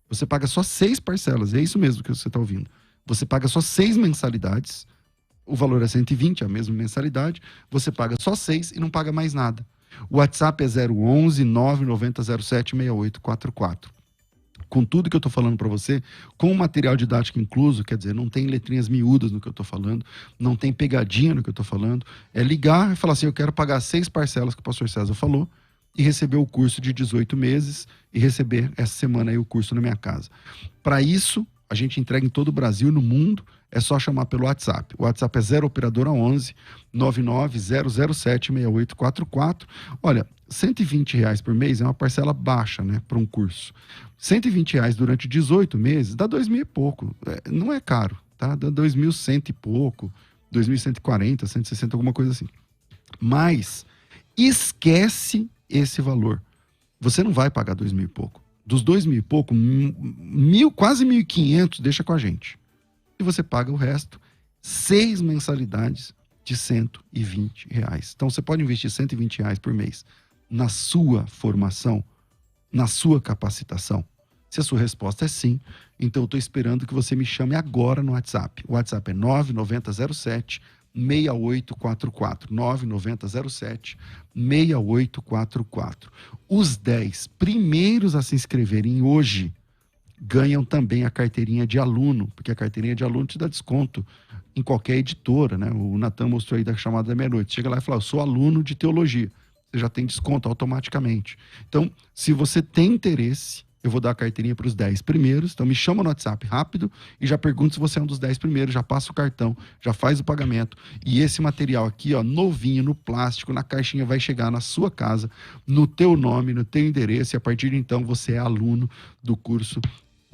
Você paga só 6 parcelas, é isso mesmo que você está ouvindo. Você paga só 6 mensalidades, o valor é 120, a mesma mensalidade, você paga só 6 e não paga mais nada. O WhatsApp é 011 990 07 6844. Com tudo que eu estou falando para você, com o material didático incluso, quer dizer, não tem letrinhas miúdas no que eu estou falando, não tem pegadinha no que eu estou falando, é ligar e falar assim, eu quero pagar 6 parcelas que o pastor César falou e receber o curso de 18 meses e receber essa semana aí o curso na minha casa. Para isso, a gente entrega em todo o Brasil, no mundo, é só chamar pelo WhatsApp. O WhatsApp é 0 operadora 11 99007 6844. Olha, R$120 por mês é uma parcela baixa, né, para um curso. R$120 durante 18 meses dá 2.000 e pouco. Não é caro, tá? Dá 2.100 e pouco, 2.140, 160, alguma coisa assim. Mas esquece esse valor. Você não vai pagar 2.000 e pouco. Dos 2.000 e pouco, quase 1.500 deixa com a gente. E você paga o resto, 6 mensalidades de R$120. Então você pode investir R$120 por mês na sua formação, na sua capacitação. Se a sua resposta é sim, então eu estou esperando que você me chame agora no WhatsApp. O WhatsApp é 99007 6844. 99007 6844. Os 10 primeiros a se inscreverem hoje ganham também a carteirinha de aluno, porque a carteirinha de aluno te dá desconto em qualquer editora, né? O Natan mostrou aí da chamada da meia-noite. Chega lá e fala, eu sou aluno de teologia. Você já tem desconto automaticamente. Então, se você tem interesse, eu vou dar a carteirinha para os 10 primeiros. Então, me chama no WhatsApp rápido e já pergunta se você é um dos 10 primeiros. Já passa o cartão, já faz o pagamento. E esse material aqui, ó, novinho, no plástico, na caixinha, vai chegar na sua casa, no teu nome, no teu endereço. E a partir de então, você é aluno do curso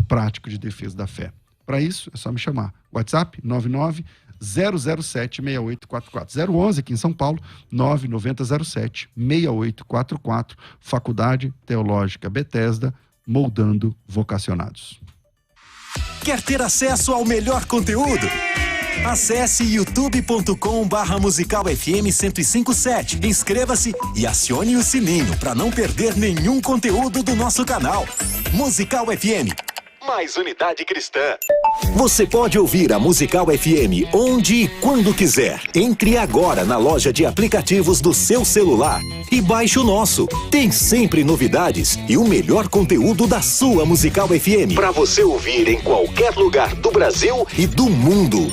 prático de defesa da fé. Para isso, é só me chamar. WhatsApp 99007-6844. 011 aqui em São Paulo, 99007-6844. Faculdade Teológica Bethesda, moldando vocacionados. Quer ter acesso ao melhor conteúdo? Acesse youtube.com/musicalfm 1057. Inscreva-se e acione o sininho para não perder nenhum conteúdo do nosso canal. Musical FM. Mais unidade cristã. Você pode ouvir a Musical FM onde e quando quiser. Entre agora na loja de aplicativos do seu celular e baixe o nosso. Tem sempre novidades e o melhor conteúdo da sua Musical FM para você ouvir em qualquer lugar do Brasil e do mundo.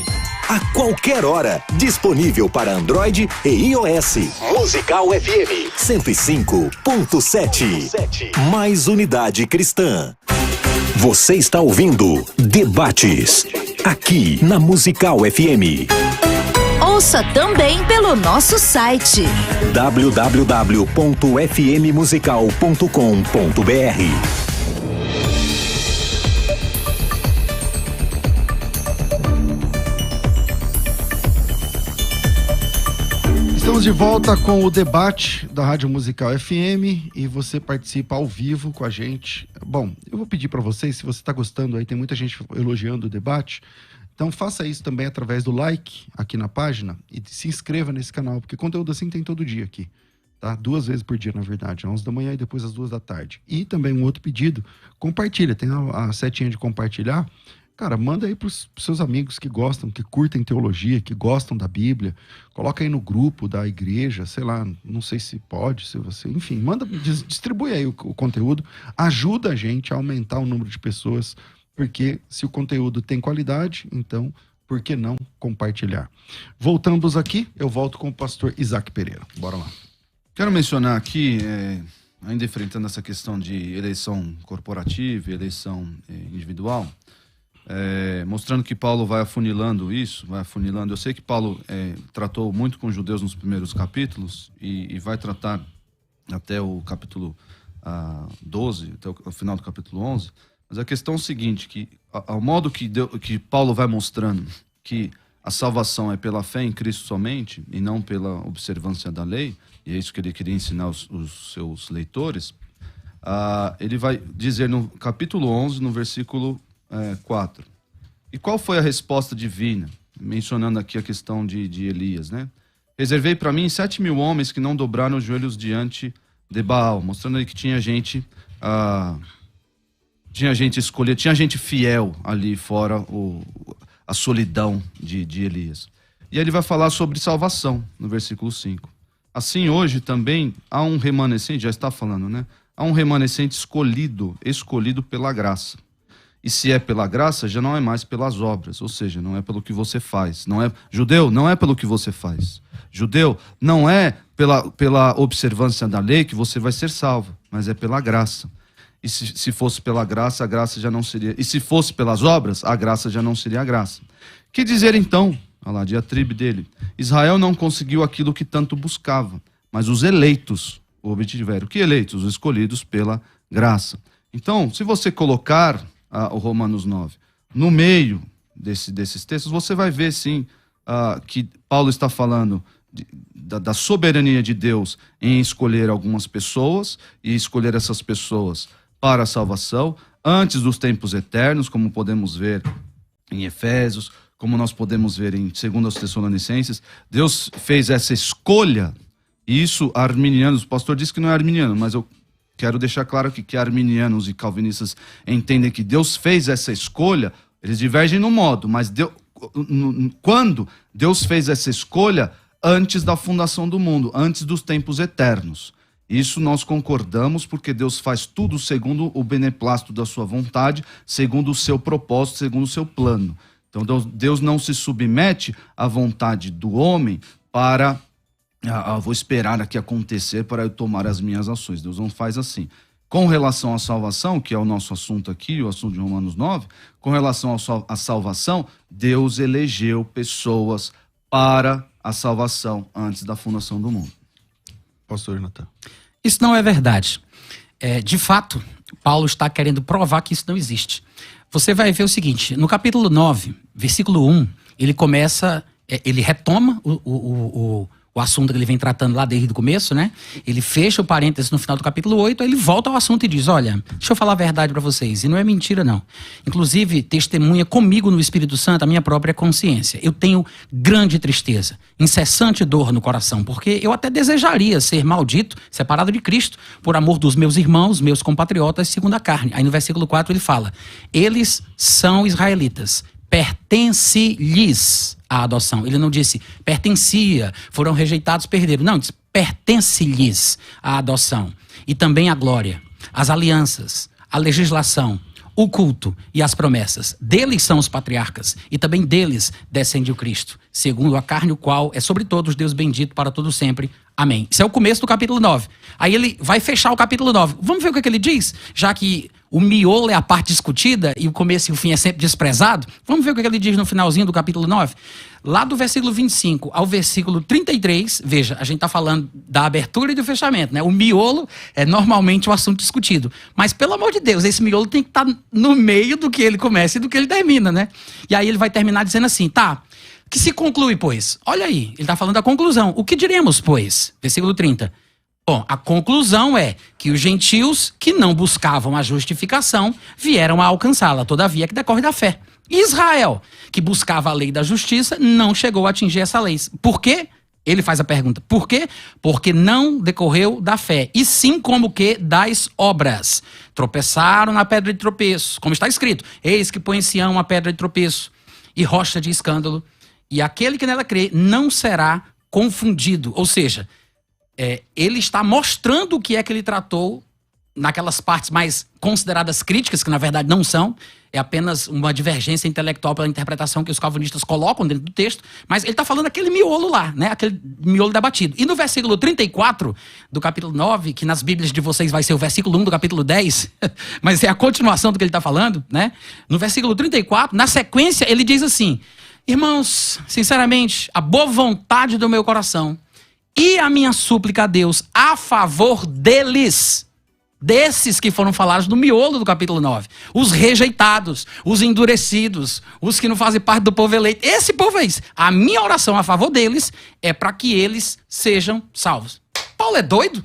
A qualquer hora, disponível para Android e iOS. Musical FM 105.7. Mais unidade cristã. Você está ouvindo Debates, aqui na Musical FM. Ouça também pelo nosso site www.fmmusical.com.br. Estamos de volta com o debate da Rádio Musical FM e você participa ao vivo com a gente. Bom, eu vou pedir para vocês, se você está gostando aí, tem muita gente elogiando o debate, então faça isso também através do like aqui na página e se inscreva nesse canal, porque conteúdo assim tem todo dia aqui, tá? 2 vezes por dia, na verdade, às 11 da manhã e depois às 2 da tarde. E também um outro pedido, compartilha, tem a setinha de compartilhar, Cara, manda aí pros seus amigos que gostam, que curtem teologia, que gostam da Bíblia. Coloca aí no grupo da igreja, sei lá, não sei se pode, se você... Enfim, manda, distribui aí o conteúdo. Ajuda a gente a aumentar o número de pessoas, porque se o conteúdo tem qualidade, então, por que não compartilhar? Voltamos aqui, eu volto com o pastor Isaac Pereira. Bora lá. Quero mencionar aqui, ainda enfrentando essa questão de eleição corporativa e eleição individual, mostrando que Paulo vai afunilando isso, Eu sei que Paulo tratou muito com os judeus nos primeiros capítulos e vai tratar até o capítulo 12, até o final do capítulo 11, mas a questão é o seguinte, que ao modo que Paulo vai mostrando que a salvação é pela fé em Cristo somente e não pela observância da lei, e é isso que ele queria ensinar os seus leitores, ele vai dizer no capítulo 11, no versículo 4. E qual foi a resposta divina? Mencionando aqui a questão de Elias, né? Reservei para mim 7.000 homens que não dobraram os joelhos diante de Baal, mostrando aí que tinha gente escolhida, tinha gente fiel ali fora a solidão de Elias. E aí ele vai falar sobre salvação, no versículo 5. Assim, hoje também há um remanescente, já está falando, né? Há um remanescente escolhido pela graça. E se é pela graça, já não é mais pelas obras, ou seja, não é pelo que você faz. Judeu, não é pelo que você faz. Judeu, não é pela observância da lei que você vai ser salvo, mas é pela graça. E se fosse pela graça, a graça já não seria... E se fosse pelas obras, a graça já não seria a graça. Que dizer então, olha lá, diatribe dele, Israel não conseguiu aquilo que tanto buscava, mas os eleitos o obtiveram. Que eleitos? Os escolhidos pela graça. Então, se você colocar o Romanos 9 no meio desses textos, você vai ver sim que Paulo está falando da soberania de Deus em escolher algumas pessoas e escolher essas pessoas para a salvação antes dos tempos eternos, como podemos ver em Efésios, como nós podemos ver em 2 Tessalonicenses. Deus fez essa escolha, e isso arminianos, o pastor disse que não é arminiano, mas eu quero deixar claro aqui que arminianos e calvinistas entendem que Deus fez essa escolha, eles divergem no modo, mas quando Deus fez essa escolha antes da fundação do mundo, antes dos tempos eternos. Isso nós concordamos porque Deus faz tudo segundo o beneplácito da sua vontade, segundo o seu propósito, segundo o seu plano. Então Deus não se submete à vontade do homem para... vou esperar aqui acontecer para eu tomar as minhas ações. Deus não faz assim. Com relação à salvação, que é o nosso assunto aqui, o assunto de Romanos 9, com relação à salvação, Deus elegeu pessoas para a salvação antes da fundação do mundo. Pastor Natan. Isso não é verdade. De fato, Paulo está querendo provar que isso não existe. Você vai ver o seguinte, no capítulo 9, versículo 1, ele retoma o assunto que ele vem tratando lá desde o começo, né? Ele fecha o parênteses no final do capítulo 8, aí ele volta ao assunto e diz, olha, deixa eu falar a verdade para vocês, e não é mentira não. Inclusive, testemunha comigo no Espírito Santo a minha própria consciência. Eu tenho grande tristeza, incessante dor no coração, porque eu até desejaria ser maldito, separado de Cristo, por amor dos meus irmãos, meus compatriotas, segundo a carne. Aí no versículo 4 ele fala, eles são israelitas, pertence-lhes a adoção. Ele não disse pertencia, foram rejeitados, perderam. Não, diz pertence-lhes a adoção. E também a glória, as alianças, a legislação, o culto e as promessas. Deles são os patriarcas e também deles descende o Cristo, segundo a carne, o qual é sobre todos Deus bendito para todo sempre. Amém. Isso é o começo do capítulo 9. Aí ele vai fechar o capítulo 9. Vamos ver o que ele diz? Já que o miolo é a parte discutida e o começo e o fim é sempre desprezado, vamos ver o que ele diz no finalzinho do capítulo 9? Lá do versículo 25 ao versículo 33, veja, a gente está falando da abertura e do fechamento, né? O miolo é normalmente o assunto discutido. Mas, pelo amor de Deus, esse miolo tem que estar no meio do que ele começa e do que ele termina, né? E aí ele vai terminar dizendo assim, tá... Que se conclui, pois? Olha aí, ele está falando da conclusão. O que diremos, pois? Versículo 30. Bom, a conclusão é que os gentios que não buscavam a justificação vieram a alcançá-la, todavia que decorre da fé. Israel, que buscava a lei da justiça, não chegou a atingir essa lei. Por quê? Ele faz a pergunta. Por quê? Porque não decorreu da fé, e sim como que das obras. Tropeçaram na pedra de tropeço, como está escrito. Eis que põe em Sião uma pedra de tropeço e rocha de escândalo, e aquele que nela crê não será confundido. Ou seja, ele está mostrando o que é que ele tratou naquelas partes mais consideradas críticas, que na verdade não são, é apenas uma divergência intelectual pela interpretação que os calvinistas colocam dentro do texto, mas ele está falando aquele miolo lá, né? Aquele miolo debatido. E no versículo 34 do capítulo 9, que nas Bíblias de vocês vai ser o versículo 1 do capítulo 10, mas é a continuação do que ele está falando, né? No versículo 34, na sequência, ele diz assim: irmãos, sinceramente, a boa vontade do meu coração e a minha súplica a Deus a favor deles, desses que foram falados no miolo do capítulo 9. Os rejeitados, os endurecidos, os que não fazem parte do povo eleito. Esse povo é isso. A minha oração a favor deles é para que eles sejam salvos. Paulo é doido?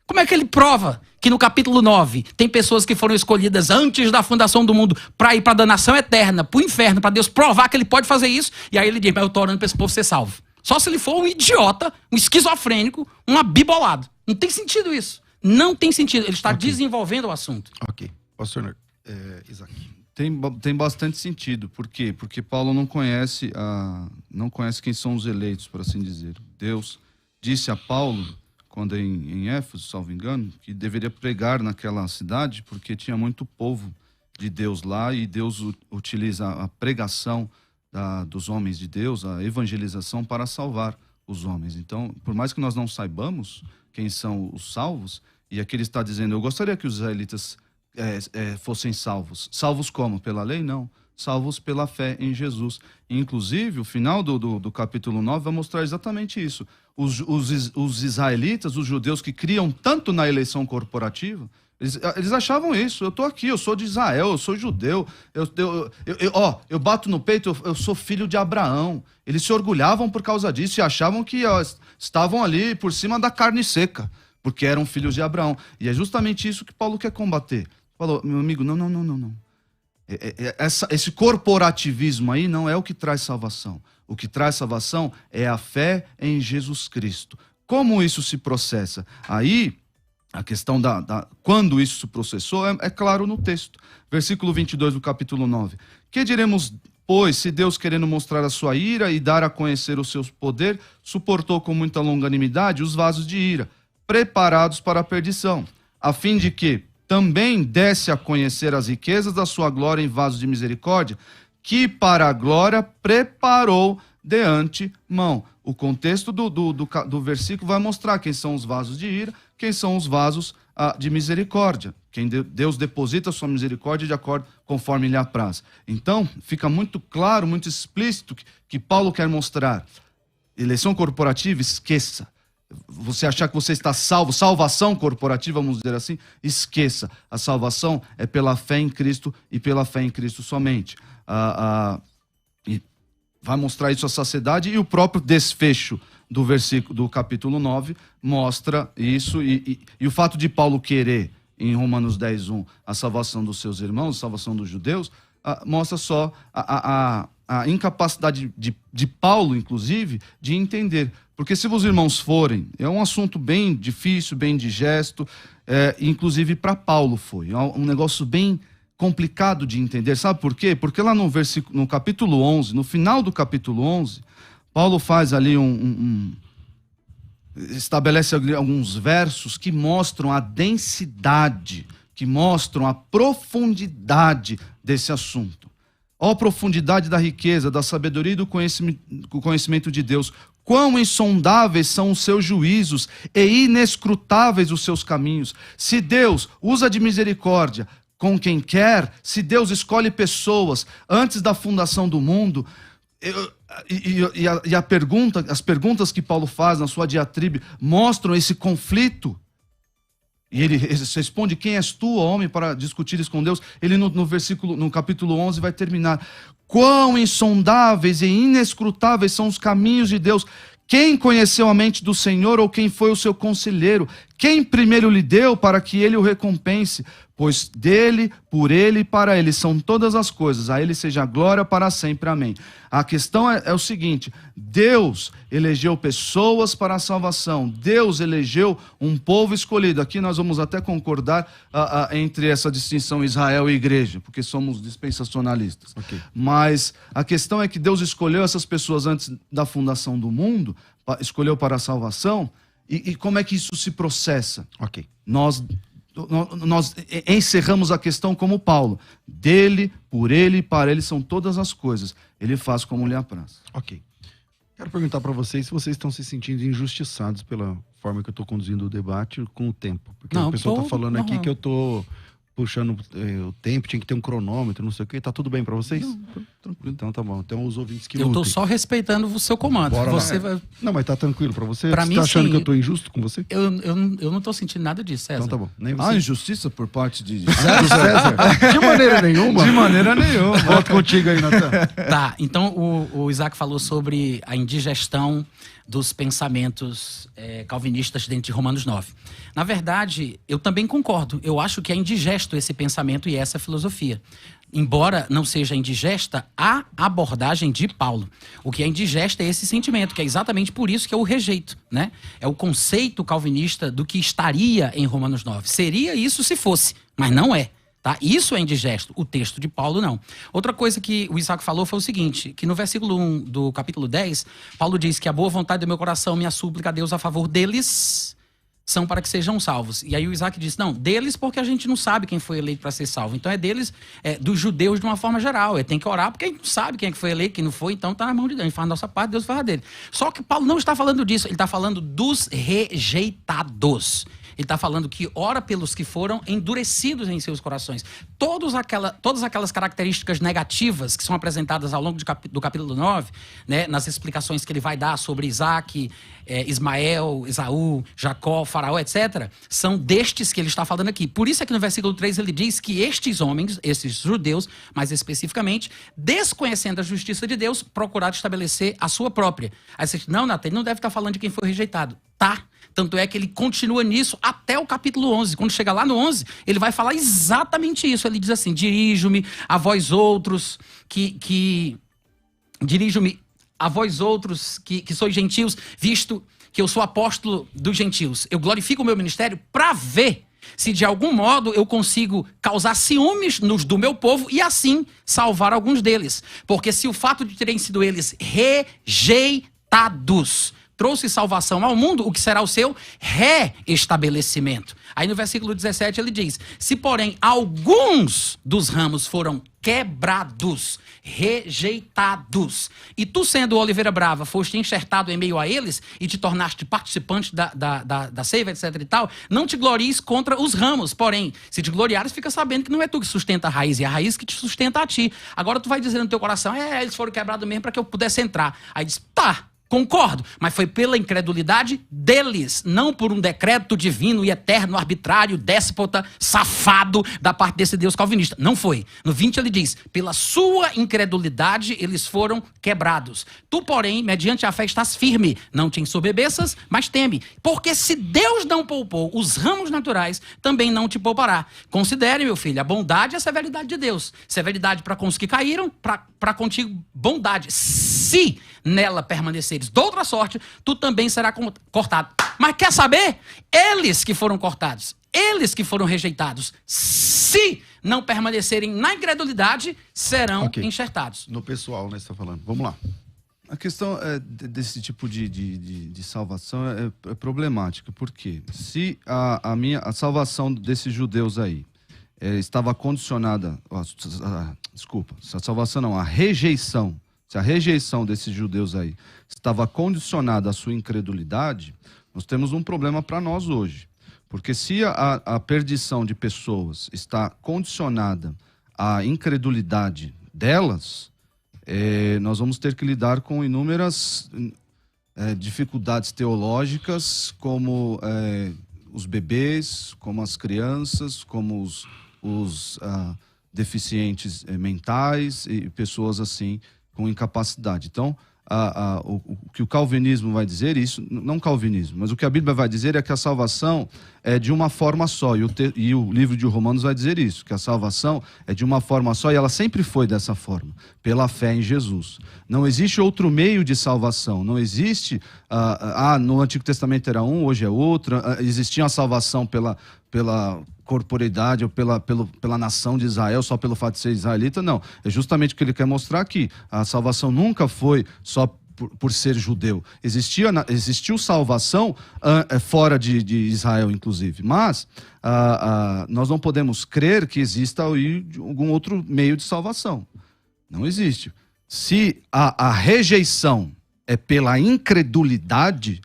Como é que ele prova que no capítulo 9 tem pessoas que foram escolhidas antes da fundação do mundo para ir para a danação eterna, para o inferno, para Deus provar que ele pode fazer isso? E aí ele diz, mas eu estou orando para esse povo ser salvo. Só se ele for um idiota, um esquizofrênico, um abibolado. Não tem sentido isso. Não tem sentido. Ele está desenvolvendo o assunto. Ok. Pastor Isaac. Tem bastante sentido. Por quê? Porque Paulo não conhece quem são os eleitos, por assim dizer. Deus disse a Paulo, quando em Éfeso, salvo engano, que deveria pregar naquela cidade, porque tinha muito povo de Deus lá, e Deus utiliza a pregação dos homens de Deus, a evangelização, para salvar os homens. Então, por mais que nós não saibamos quem são os salvos, e aqui ele está dizendo, eu gostaria que os israelitas fossem salvos. Salvos como? Pela lei? Não. Salvos pela fé em Jesus. E, inclusive, o final do capítulo 9 vai mostrar exatamente isso. Os israelitas, os judeus que criam tanto na eleição corporativa, eles achavam isso. Eu estou aqui, eu sou de Israel, eu sou judeu, eu bato no peito, eu sou filho de Abraão. Eles se orgulhavam por causa disso e achavam que estavam ali por cima da carne seca, porque eram filhos de Abraão. E é justamente isso que Paulo quer combater. Falou, meu amigo, não. Esse corporativismo aí não é o que traz salvação. O que traz salvação é a fé em Jesus Cristo. Como isso se processa? Aí, a questão quando isso se processou é claro no texto. Versículo 22 do capítulo 9. Que diremos, pois, se Deus, querendo mostrar a sua ira e dar a conhecer o seu poder, suportou com muita longanimidade os vasos de ira, preparados para a perdição, a fim de que também desse a conhecer as riquezas da sua glória em vasos de misericórdia, que para a glória preparou de antemão. O contexto do versículo vai mostrar quem são os vasos de ira, quem são os vasos de misericórdia. Quem Deus deposita a sua misericórdia de acordo conforme lhe apraz. Então, fica muito claro, muito explícito que Paulo quer mostrar. Eleição corporativa, esqueça. Você achar que você está salvo, salvação corporativa, vamos dizer assim, esqueça. A salvação é pela fé em Cristo e pela fé em Cristo somente. E vai mostrar isso à saciedade, e o próprio desfecho do capítulo 9 mostra isso, e o fato de Paulo querer, em Romanos 10:1, a salvação dos seus irmãos, a salvação dos judeus, mostra só a incapacidade de Paulo, inclusive, de entender. Porque se os irmãos forem, é um assunto bem difícil, bem digesto, inclusive para Paulo foi. É um negócio bem complicado de entender. Sabe por quê? Porque lá no capítulo 11, no final do capítulo 11, Paulo faz ali estabelece alguns versos que mostram a densidade, que mostram a profundidade desse assunto. Ó a profundidade da riqueza, da sabedoria e do conhecimento de Deus. Quão insondáveis são os seus juízos e inescrutáveis os seus caminhos. Se Deus usa de misericórdia com quem quer, se Deus escolhe pessoas antes da fundação do mundo, as perguntas que Paulo faz na sua diatribe mostram esse conflito. E ele responde, quem és tu, homem, para discutires com Deus? Ele no capítulo 11 vai terminar. Quão insondáveis e inescrutáveis são os caminhos de Deus. Quem conheceu a mente do Senhor, ou quem foi o seu conselheiro? Quem primeiro lhe deu para que ele o recompense? Pois dele, por ele e para ele são todas as coisas. A ele seja a glória para sempre. Amém. A questão é o seguinte: Deus elegeu pessoas para a salvação. Deus elegeu um povo escolhido. Aqui nós vamos até concordar entre essa distinção Israel e igreja, porque somos dispensacionalistas. Ok. Mas a questão é que Deus escolheu essas pessoas antes da fundação do mundo, escolheu para a salvação. E como é que isso se processa? Ok. Nós encerramos a questão como Paulo. Dele, por ele e para ele são todas as coisas. Ele faz como lhe apraz. Ok. Quero perguntar para vocês se vocês estão se sentindo injustiçados pela forma que eu estou conduzindo o debate com o tempo. Porque Não, o pessoal está tô falando aqui normal. que eu estou puxando o tempo, tinha que ter um cronômetro, não sei o quê. Tá tudo bem para vocês? Tranquilo. Então tá bom. Então os ouvintes que Eu tô lutem. só respeitando o seu comando. Bora lá. Você vai... Não, mas tá tranquilo para você? Pra Você mim, tá achando sim. que eu tô injusto com você? Eu não tô sentindo nada disso, César. Então tá bom. Nem Há você. injustiça por parte de Do César? De maneira nenhuma. De maneira nenhuma. Volto contigo aí, Natan. Tá, então o Isaac falou sobre a indigestão dos pensamentos calvinistas dentro de Romanos 9. Na verdade, eu também concordo. Eu acho que é indigesto esse pensamento e essa filosofia. Embora não seja indigesta a abordagem de Paulo. O que é indigesta é esse sentimento, que é exatamente por isso que eu o rejeito, né? É o conceito calvinista do que estaria em Romanos 9. Seria isso se fosse, mas não é. Tá? Isso é indigesto, o texto de Paulo não. Outra coisa que o Isaac falou foi o seguinte, que no versículo 1 do capítulo 10, Paulo diz que a boa vontade do meu coração, minha súplica a Deus a favor deles, são para que sejam salvos. E aí o Isaac diz, não, deles porque a gente não sabe quem foi eleito para ser salvo. Então é deles, dos judeus de uma forma geral. Tem que orar porque a gente não sabe quem é que foi eleito, quem não foi, então tá na mão de Deus. A gente faz a nossa parte, Deus faz a dele. Só que Paulo não está falando disso, ele está falando dos rejeitados. Ele está falando que ora pelos que foram endurecidos em seus corações. Todas aquelas características negativas que são apresentadas ao longo do capítulo 9, né, nas explicações que ele vai dar sobre Isaac, Ismael, Esaú, Jacó, Faraó, etc., são destes que ele está falando aqui. Por isso é que no versículo 3 ele diz que estes homens, esses judeus, mais especificamente, desconhecendo a justiça de Deus, procuraram estabelecer a sua própria. Aí você diz, não, Natan, ele não deve estar falando de quem foi rejeitado. Tá. Tanto é que ele continua nisso até o capítulo 11. Quando chega lá no 11, ele vai falar exatamente isso. Ele diz assim, dirijo-me a vós outros dirijo-me a vós outros que sois gentios, visto que eu sou apóstolo dos gentios. Eu glorifico o meu ministério para ver se de algum modo eu consigo causar ciúmes nos do meu povo e assim salvar alguns deles. Porque se o fato de terem sido eles rejeitados trouxe salvação ao mundo, o que será o seu reestabelecimento. Aí no versículo 17 ele diz, se porém alguns dos ramos foram quebrados, rejeitados, e tu sendo oliveira brava, foste enxertado em meio a eles e te tornaste participante da seiva, etc e tal, não te glories contra os ramos, porém, se te gloriares, fica sabendo que não é tu que sustenta a raiz, é a raiz que te sustenta a ti. Agora tu vai dizer no teu coração, eles foram quebrados mesmo para que eu pudesse entrar. Aí diz, tá, concordo, mas foi pela incredulidade deles, não por um decreto divino e eterno, arbitrário, déspota, safado da parte desse Deus calvinista. Não foi. No 20 ele diz, pela sua incredulidade eles foram quebrados. Tu, porém, mediante a fé estás firme, não te ensoberbeças, mas teme. Porque se Deus não poupou os ramos naturais, também não te poupará. Considere, meu filho, a bondade e a severidade de Deus. Severidade para com os que caíram, para contigo bondade. Se nela permaneceres de outra sorte, tu também será cortado. Mas quer saber? Eles que foram cortados, eles que foram rejeitados, se não permanecerem na incredulidade, serão enxertados. No pessoal, né, você está falando. Vamos lá. A questão desse tipo de salvação é problemática, porque se a salvação desses judeus aí estava condicionada, se a salvação não, a rejeição, se a rejeição desses judeus aí estava condicionada à sua incredulidade, nós temos um problema para nós hoje. Porque se a perdição de pessoas está condicionada à incredulidade delas, nós vamos ter que lidar com inúmeras dificuldades teológicas, como os bebês, como as crianças, como os deficientes mentais e pessoas assim com incapacidade. Então, o que o calvinismo vai dizer, isso não calvinismo, mas o que a Bíblia vai dizer é que a salvação é de uma forma só, e o livro de Romanos vai dizer isso, que a salvação é de uma forma só, e ela sempre foi dessa forma, pela fé em Jesus. Não existe outro meio de salvação, não existe, no Antigo Testamento era um, hoje é outro, existia a salvação pela corporeidade ou pela nação de Israel, só pelo fato de ser israelita, não. É justamente o que ele quer mostrar aqui. A salvação nunca foi só por ser judeu. Existiu salvação fora de Israel, inclusive. Mas nós não podemos crer que exista algum outro meio de salvação. Não existe. Se a rejeição é pela incredulidade,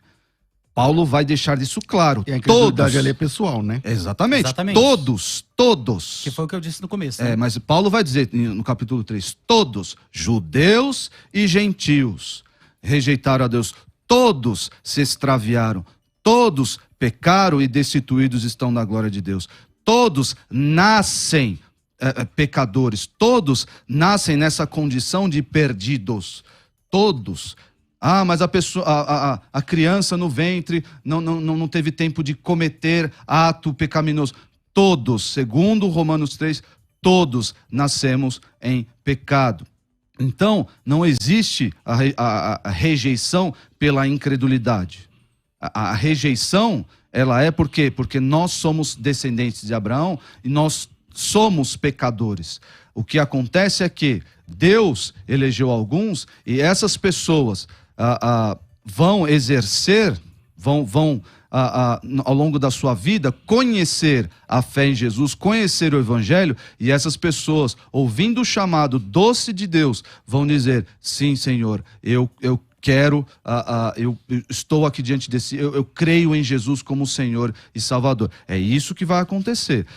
Paulo vai deixar isso claro. E a incredulidade ali é pessoal, né? Exatamente. Todos. Que foi o que eu disse no começo. Né? Mas Paulo vai dizer no capítulo 3, todos, judeus e gentios, rejeitaram a Deus. Todos se extraviaram. Todos pecaram e destituídos estão da glória de Deus. Todos nascem pecadores. Todos nascem nessa condição de perdidos. Todos. Mas a pessoa, a criança no ventre não teve tempo de cometer ato pecaminoso. Todos, segundo Romanos 3, todos nascemos em pecado. Então, não existe a rejeição pela incredulidade. A rejeição, ela é por quê? Porque nós somos descendentes de Abraão e nós somos pecadores. O que acontece é que Deus elegeu alguns e essas pessoas vão exercer, vão ao longo da sua vida, conhecer a fé em Jesus, conhecer o Evangelho, e essas pessoas, ouvindo o chamado doce de Deus, vão dizer, sim, Senhor, eu quero, eu estou aqui diante desse, eu creio em Jesus como Senhor e Salvador. É isso que vai acontecer.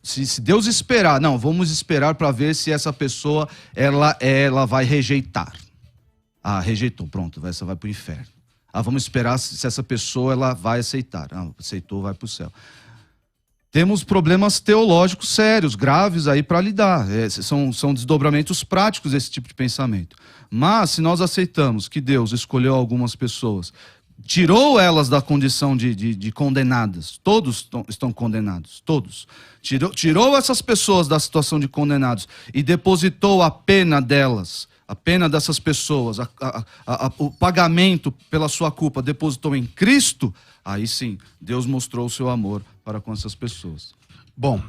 Se Deus esperar, não, vamos esperar para ver se essa pessoa, ela vai rejeitar. Rejeitou, pronto, essa vai para o inferno. Vamos esperar se essa pessoa ela vai aceitar. Aceitou, vai para o céu. Temos problemas teológicos sérios, graves aí para lidar. São desdobramentos práticos desse tipo de pensamento. Mas se nós aceitamos que Deus escolheu algumas pessoas, tirou elas da condição de condenadas, todos estão condenados, todos. Tirou essas pessoas da situação de condenados e depositou a pena delas, a pena dessas pessoas, o pagamento pela sua culpa depositou em Cristo, aí sim, Deus mostrou o seu amor para com essas pessoas. Bom,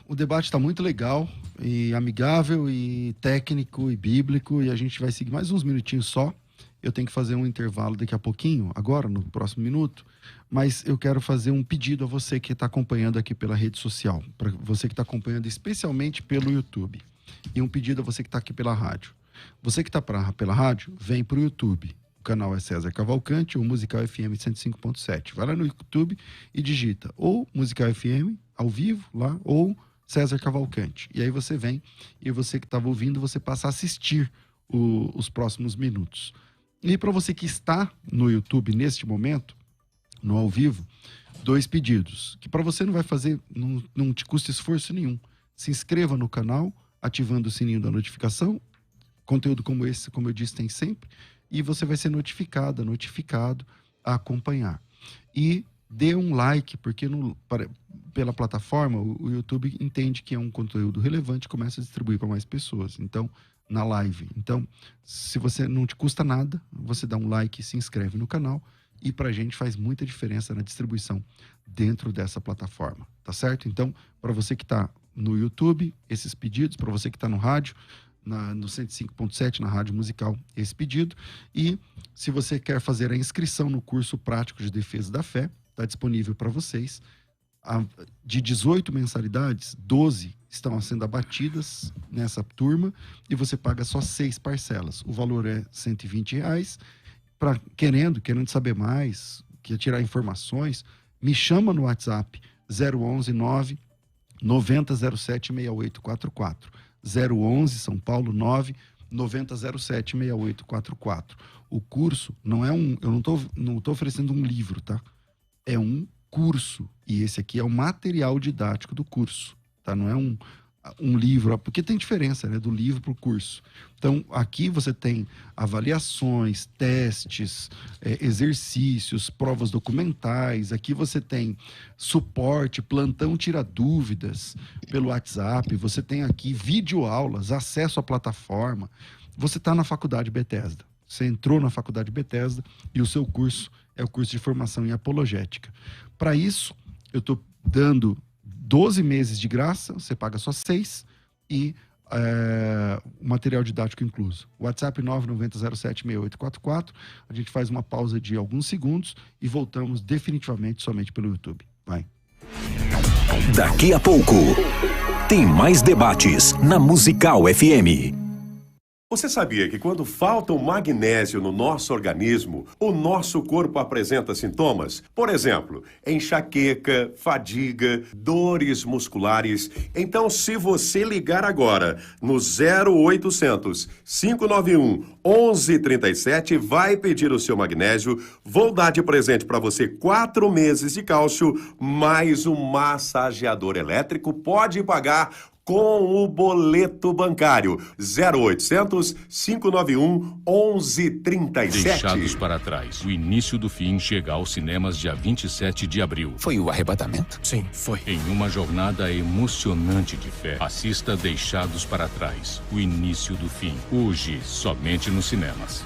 o debate está muito legal, e amigável, e técnico, e bíblico, e a gente vai seguir mais uns minutinhos só. Eu tenho que fazer um intervalo daqui a pouquinho, agora, no próximo minuto, mas eu quero fazer um pedido a você que está acompanhando aqui pela rede social, para você que está acompanhando especialmente pelo YouTube. E um pedido a você que está aqui pela rádio. Você que está pela rádio, vem para o YouTube. O canal é César Cavalcante ou Musical FM 105.7. Vai lá no YouTube e digita ou Musical FM, ao vivo, lá, ou César Cavalcante. E aí você vem, e você que estava ouvindo, você passa a assistir os próximos minutos. E para você que está no YouTube neste momento, no ao vivo, 2 pedidos. Que para você não vai fazer, não te custa esforço nenhum. Se inscreva no canal, ativando o sininho da notificação. Conteúdo como esse, como eu disse, tem sempre. E você vai ser notificado a acompanhar. E dê um like, porque pela plataforma, o YouTube entende que é um conteúdo relevante e começa a distribuir para mais pessoas. Então, na live. Então, se você não te custa nada, você dá um like e se inscreve no canal. E para a gente faz muita diferença na distribuição dentro dessa plataforma. Tá certo? Então, para você que está no YouTube, esses pedidos, para você que está no rádio, no 105.7, na Rádio Musical, esse pedido. E se você quer fazer a inscrição no curso prático de defesa da fé, está disponível para vocês. De 18 mensalidades, 12 estão sendo abatidas nessa turma e você paga só 6 parcelas. O valor é R$120. Querendo saber mais, quer tirar informações, me chama no WhatsApp 011 9 9007 6844. 011 São Paulo 9 9007 6844. O curso não é eu não tô oferecendo um livro, tá? É um curso, e esse aqui é o material didático do curso, tá? Não é um livro, porque tem diferença, né, do livro para o curso. Então, aqui você tem avaliações, testes, exercícios, provas documentais. Aqui você tem suporte, plantão tira dúvidas pelo WhatsApp. Você tem aqui videoaulas, acesso à plataforma. Você está na Faculdade Bethesda. Você entrou na Faculdade Bethesda e o seu curso é o curso de formação em apologética. Para isso, eu estou dando 12 meses de graça, você paga só 6 e o material didático incluso. WhatsApp 990076844. A gente faz uma pausa de alguns segundos e voltamos definitivamente somente pelo YouTube. Vai. Daqui a pouco, tem mais debates na Musical FM. Você sabia que quando falta o magnésio no nosso organismo, o nosso corpo apresenta sintomas? Por exemplo, enxaqueca, fadiga, dores musculares. Então, se você ligar agora no 0800 591 1137, vai pedir o seu magnésio. Vou dar de presente para você 4 meses de cálcio, mais um massageador elétrico. Pode pagar com o boleto bancário. 0800 591 1137. Deixados para trás. O início do fim chega aos cinemas dia 27 de abril. Foi o arrebatamento? Sim, foi. Em uma jornada emocionante de fé. Assista Deixados para Trás. O início do fim. Hoje, somente nos cinemas.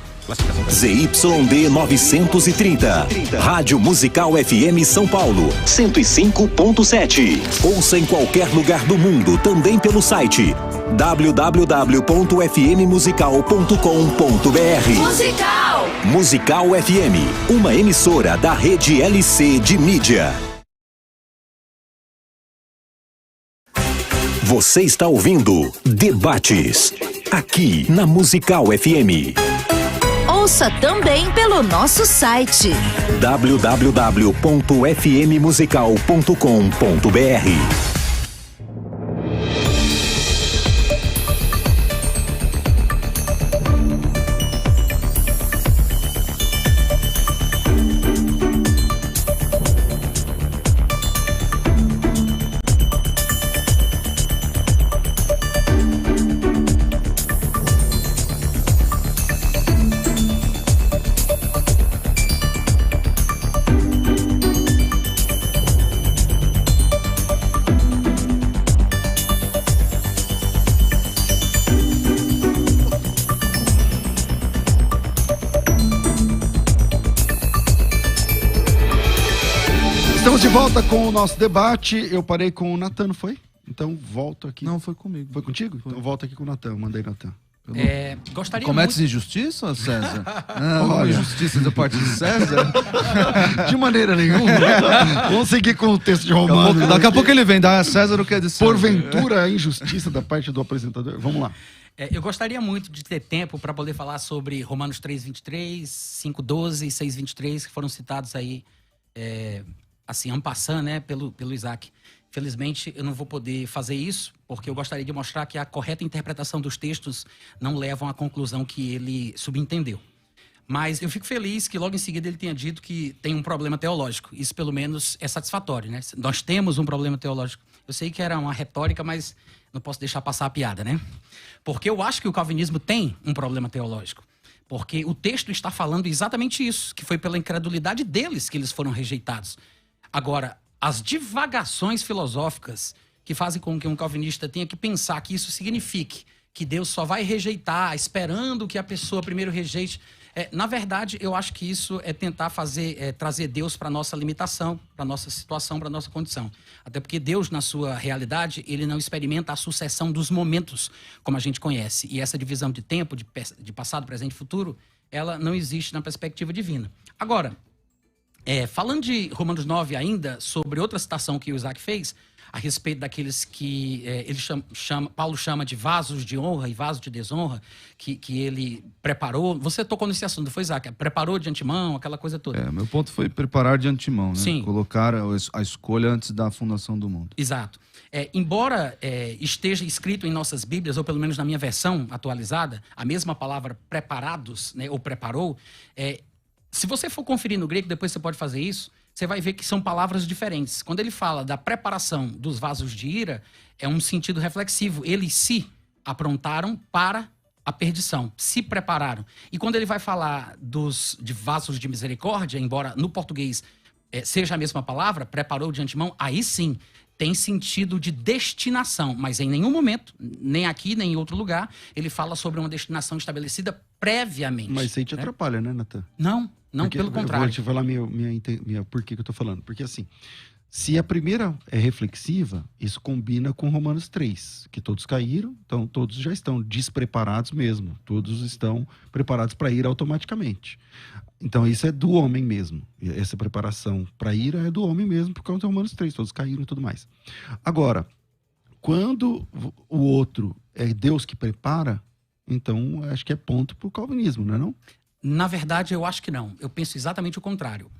ZYD 930. Rádio Musical FM São Paulo, 105.7. Ouça em qualquer lugar do mundo, também pelo site www.fmmusical.com.br. Musical! Musical FM, uma emissora da rede LC de mídia. Você está ouvindo Debates, aqui na Musical FM. Ouça também pelo nosso site www.fmmusical.com.br. Estamos de volta com o nosso debate. Eu parei com o Natan, não foi? Então volto aqui. Não, foi comigo. Foi contigo? Foi. Então volta aqui com o Natan. Mandei Natan. Gostaria Cometes muito... injustiça, César? Não, injustiça da parte de César? De maneira nenhuma. Vamos seguir com o texto de Romanos. Daqui a pouco ele vem dar a César o que é de César. Porventura a injustiça da parte do apresentador. Vamos lá. Eu gostaria muito de ter tempo para poder falar sobre Romanos 3:23, 5:12 e 6:23, que foram citados aí, assim, en passant, né, pelo Isaac. Felizmente, eu não vou poder fazer isso, porque eu gostaria de mostrar que a correta interpretação dos textos não levam à conclusão que ele subentendeu. Mas eu fico feliz que logo em seguida ele tenha dito que tem um problema teológico. Isso, pelo menos, é satisfatório, né? Nós temos um problema teológico. Eu sei que era uma retórica, mas não posso deixar passar a piada, né? Porque eu acho que o calvinismo tem um problema teológico. Porque o texto está falando exatamente isso, que foi pela incredulidade deles que eles foram rejeitados. Agora, as divagações filosóficas que fazem com que um calvinista tenha que pensar que isso signifique que Deus só vai rejeitar, esperando que a pessoa primeiro rejeite. Na verdade, eu acho que isso é tentar trazer Deus para a nossa limitação, para a nossa situação, para a nossa condição. Até porque Deus, na sua realidade, ele não experimenta a sucessão dos momentos, como a gente conhece. E essa divisão de tempo, de passado, presente e futuro, ela não existe na perspectiva divina. Agora, falando de Romanos 9 ainda, sobre outra citação que o Isaac fez, a respeito daqueles que Paulo chama de vasos de honra e vasos de desonra, que ele preparou. Você tocou nesse assunto, foi, Isaac? Preparou de antemão, aquela coisa toda. Meu ponto foi preparar de antemão, né? Sim. Colocar a escolha antes da fundação do mundo. Exato. Embora esteja escrito em nossas Bíblias, ou pelo menos na minha versão atualizada, a mesma palavra preparados, né, ou preparou, se você for conferir no grego, depois você pode fazer isso, você vai ver que são palavras diferentes. Quando ele fala da preparação dos vasos de ira, é um sentido reflexivo. Eles se aprontaram para a perdição, se prepararam. E quando ele vai falar de vasos de misericórdia, embora no português seja a mesma palavra, preparou de antemão, aí sim tem sentido de destinação, mas em nenhum momento, nem aqui, nem em outro lugar, ele fala sobre uma destinação estabelecida previamente. Mas isso aí te atrapalha, né, Natan? Não, Porque, pelo contrário. Eu vou te falar por que eu tô falando. Porque assim, se a primeira é reflexiva, isso combina com Romanos 3, que todos caíram, então todos já estão despreparados mesmo. Todos estão preparados para ir automaticamente. Então isso é do homem mesmo. Essa preparação para ira é do homem mesmo, por causa de Romanos 3, todos caíram e tudo mais. Agora, quando o outro é Deus que prepara, então acho que é ponto para o calvinismo, não é não? Na verdade, eu acho que não. Eu penso exatamente o contrário.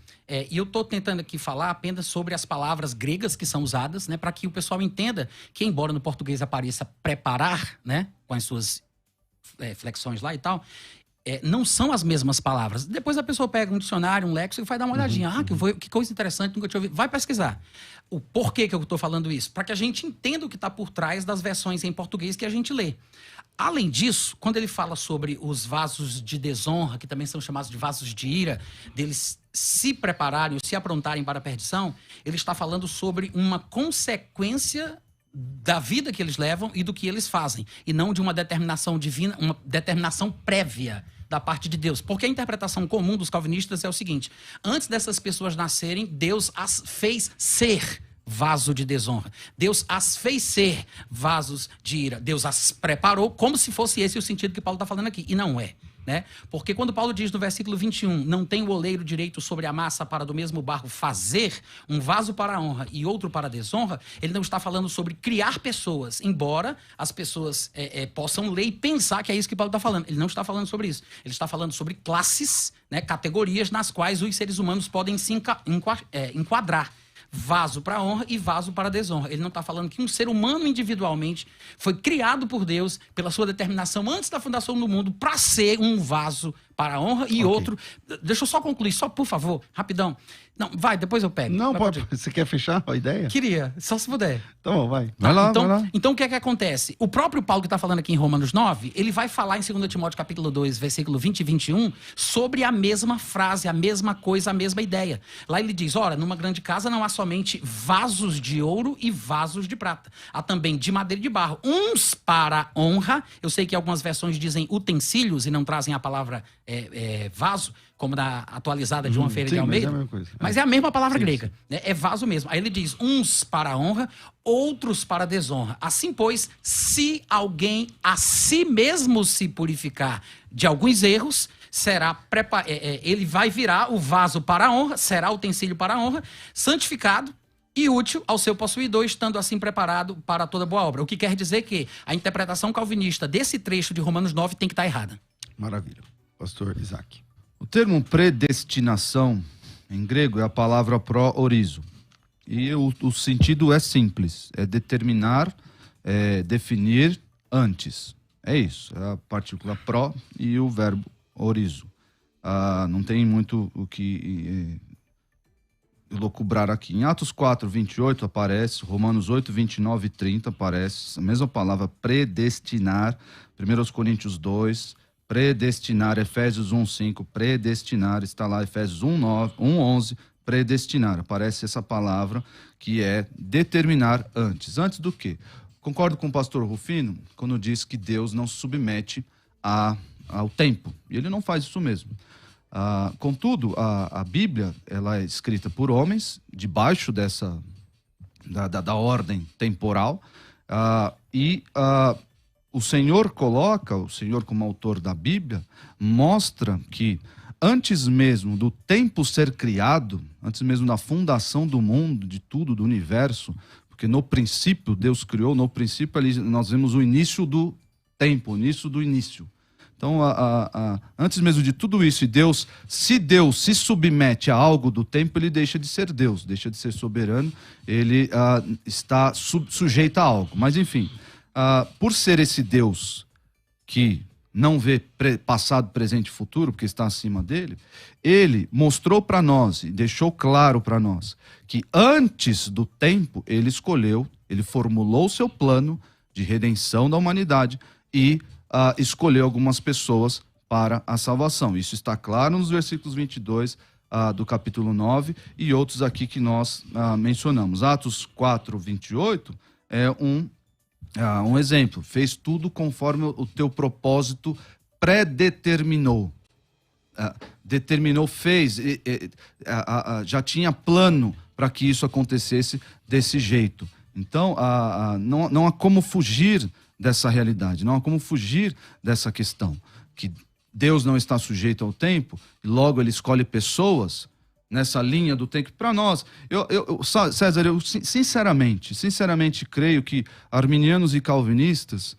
E eu estou tentando aqui falar apenas sobre as palavras gregas que são usadas, né, para que o pessoal entenda que, embora no português apareça preparar, né, com as suas flexões lá e tal, não são as mesmas palavras. Depois a pessoa pega um dicionário, um léxico e vai dar uma olhadinha. Que coisa interessante, nunca tinha ouvido. Vai pesquisar. O porquê que eu estou falando isso? Para que a gente entenda o que está por trás das versões em português que a gente lê. Além disso, quando ele fala sobre os vasos de desonra, que também são chamados de vasos de ira, deles se prepararem, se aprontarem para a perdição, ele está falando sobre uma consequência da vida que eles levam e do que eles fazem, e não de uma determinação divina, uma determinação prévia da parte de Deus. Porque a interpretação comum dos calvinistas é o seguinte: antes dessas pessoas nascerem, Deus as fez ser vaso de desonra. Deus as fez ser vasos de ira. Deus as preparou, como se fosse esse o sentido que Paulo está falando aqui. E não é. Né? Porque quando Paulo diz no versículo 21, não tem o oleiro direito sobre a massa para do mesmo barro fazer um vaso para a honra e outro para a desonra, ele não está falando sobre criar pessoas, embora as pessoas possam ler e pensar que é isso que Paulo está falando. Ele não está falando sobre isso. Ele está falando sobre classes, né, categorias nas quais os seres humanos podem se enquadrar. Vaso para a honra e vaso para a desonra. Ele não está falando que um ser humano individualmente foi criado por Deus pela sua determinação antes da fundação do mundo para ser um vaso para a honra e outro. Deixa eu só concluir, só por favor, rapidão. Não, vai, depois eu pego. Não, pode. Você quer fechar a ideia? Queria, só se puder. Então, vai. Vai lá. Então, o que é que acontece? O próprio Paulo que está falando aqui em Romanos 9, ele vai falar em 2 Timóteo capítulo 2, versículo 20 e 21, sobre a mesma frase, a mesma coisa, a mesma ideia. Lá ele diz, ora, numa grande casa não há somente vasos de ouro e vasos de prata. Há também de madeira e de barro, uns para honra. Eu sei que algumas versões dizem utensílios e não trazem a palavra vaso, como na atualizada de uma feira de Almeida. Mas é a mesma palavra grega. Né? É vaso mesmo. Aí ele diz, uns para a honra, outros para a desonra. Assim, pois, se alguém a si mesmo se purificar de alguns erros, ele vai virar o vaso para a honra, será utensílio para a honra, santificado e útil ao seu possuidor, estando assim preparado para toda boa obra. O que quer dizer que a interpretação calvinista desse trecho de Romanos 9 tem que estar errada. Maravilha. Pastor Isaac. O termo predestinação, em grego, é a palavra pró-orizo. E o sentido é simples, é determinar, definir antes. É isso, é a partícula pró e o verbo orizo. Não tem muito o que elocubrar aqui. Em Atos 4, 28 aparece, Romanos 8, 29 e 30 aparece a mesma palavra predestinar, 1 Coríntios 2, predestinar, Efésios 1:5, predestinar, está lá Efésios 1:11, predestinar. Aparece essa palavra que é determinar antes. Antes do quê? Concordo com o pastor Rufino quando diz que Deus não se submete ao tempo. E ele não faz isso mesmo. Contudo, a Bíblia ela é escrita por homens, debaixo da ordem temporal, o Senhor como autor da Bíblia, mostra que antes mesmo do tempo ser criado, antes mesmo da fundação do mundo, de tudo, do universo, porque no princípio Deus criou, no princípio ali nós vemos o início do tempo, o início do início. Então, antes mesmo de tudo isso, se Deus se submete a algo do tempo, ele deixa de ser Deus, deixa de ser soberano, ele está sujeito a algo. Mas enfim, por ser esse Deus que não vê passado, presente e futuro, porque está acima dele, ele mostrou para nós e deixou claro para nós que antes do tempo ele escolheu, ele formulou o seu plano de redenção da humanidade e escolheu algumas pessoas para a salvação. Isso está claro nos versículos 22 do capítulo 9 e outros aqui que nós mencionamos. Atos 4, 28 é um exemplo. Fez tudo conforme o teu propósito predeterminou. Determinou, fez, já tinha plano para que isso acontecesse desse jeito. Então, não há como fugir dessa realidade, não há como fugir dessa questão, que Deus não está sujeito ao tempo, e logo ele escolhe pessoas nessa linha do tempo. Para nós, César, eu sinceramente creio que arminianos e calvinistas,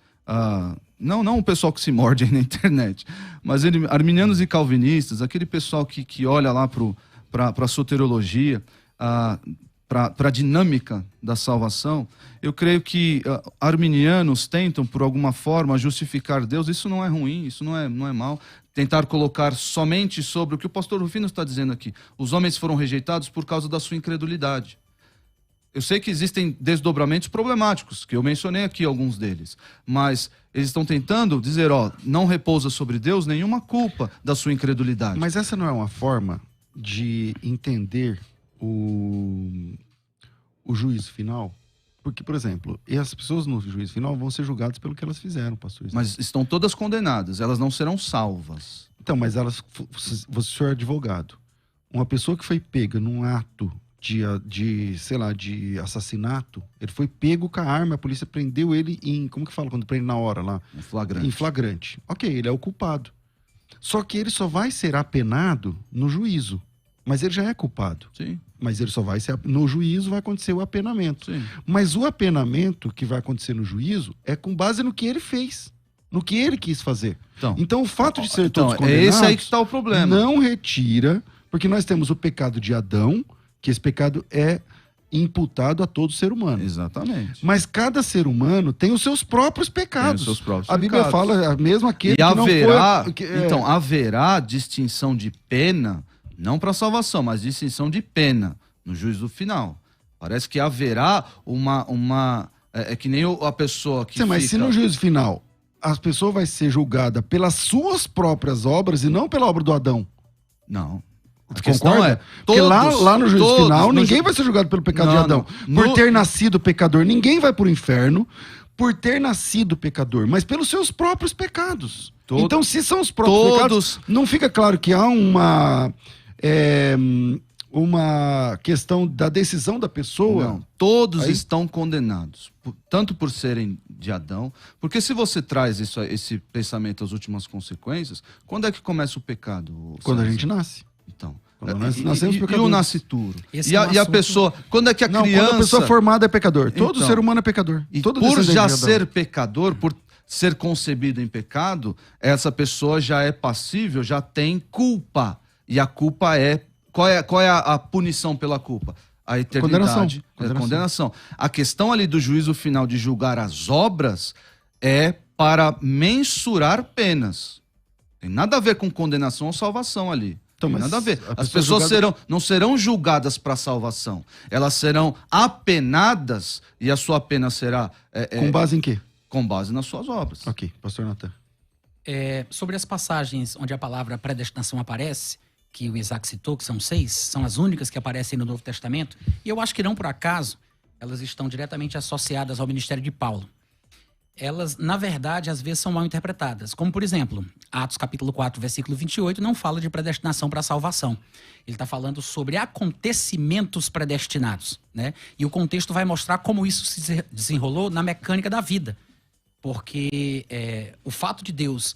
não o pessoal que se morde aí na internet, mas arminianos e calvinistas, aquele pessoal que olha lá para a soteriologia, para a dinâmica da salvação, eu creio que arminianos tentam, por alguma forma, justificar Deus. Isso não é ruim, isso não é mal. Tentar colocar somente sobre o que o pastor Rufino está dizendo aqui. Os homens foram rejeitados por causa da sua incredulidade. Eu sei que existem desdobramentos problemáticos, que eu mencionei aqui alguns deles, mas eles estão tentando dizer, não repousa sobre Deus nenhuma culpa da sua incredulidade. Mas essa não é uma forma de entender o juízo final? Porque, por exemplo, as pessoas no juízo final vão ser julgadas pelo que elas fizeram, pastor. Mas estão todas condenadas, elas não serão salvas. Então, mas você é advogado. Uma pessoa que foi pega num ato de assassinato, ele foi pego com a arma, a polícia prendeu ele como que fala quando prende na hora lá? Em flagrante. Ok, ele é o culpado. Só que ele só vai ser apenado no juízo. Mas ele já é culpado. Sim. Mas ele só vai ser... No juízo vai acontecer o apenamento. Sim. Mas o apenamento que vai acontecer no juízo é com base no que ele fez. No que ele quis fazer. Então o fato de ser todos condenados... É esse aí que está o problema. Não retira... Porque nós temos o pecado de Adão, que esse pecado é imputado a todo ser humano. Exatamente. Mas cada ser humano tem os seus próprios pecados. A Bíblia fala mesmo aquele que haverá, não foi... Então, haverá distinção de pena... Não para salvação, mas distinção de pena no juízo final. Parece que haverá uma é que nem a pessoa que mas se no juízo final a pessoa vai ser julgada pelas suas próprias obras e não pela obra do Adão. Não. A questão é, porque lá no juízo final, ninguém vai ser julgado pelo pecado de Adão. Por ter nascido pecador, ninguém vai pro inferno por ter nascido pecador, mas pelos seus próprios pecados. Então, se são os próprios pecados, não fica claro que há uma questão da decisão da pessoa? Não, todos estão condenados, tanto por serem de Adão, porque se você traz esse pensamento às últimas consequências, quando é que começa o pecado? Quando a gente nasce. Então, nós nascemos pecadores. E o nascituro? E a pessoa, quando é que a criança... Quando a pessoa formada é pecador. Todo ser humano é pecador. E por já ser pecador, por ser concebido em pecado, essa pessoa já é passível, já tem culpa. E a culpa é... Qual é a punição pela culpa? A eternidade. Condenação. A questão ali do juízo final de julgar as obras é para mensurar penas. Tem nada a ver com condenação ou salvação ali. Tem nada a ver. As pessoas não serão julgadas para salvação. Elas serão apenadas e a sua pena será... com base em quê? Com base nas suas obras. Ok, pastor Natan. Sobre as passagens onde a palavra predestinação aparece, que o Isaac citou, que são 6, são as únicas que aparecem no Novo Testamento, e eu acho que não por acaso elas estão diretamente associadas ao ministério de Paulo. Elas, na verdade, às vezes são mal interpretadas. Como, por exemplo, Atos capítulo 4, versículo 28, não fala de predestinação para a salvação. Ele está falando sobre acontecimentos predestinados, né? E o contexto vai mostrar como isso se desenrolou na mecânica da vida. Porque o fato de Deus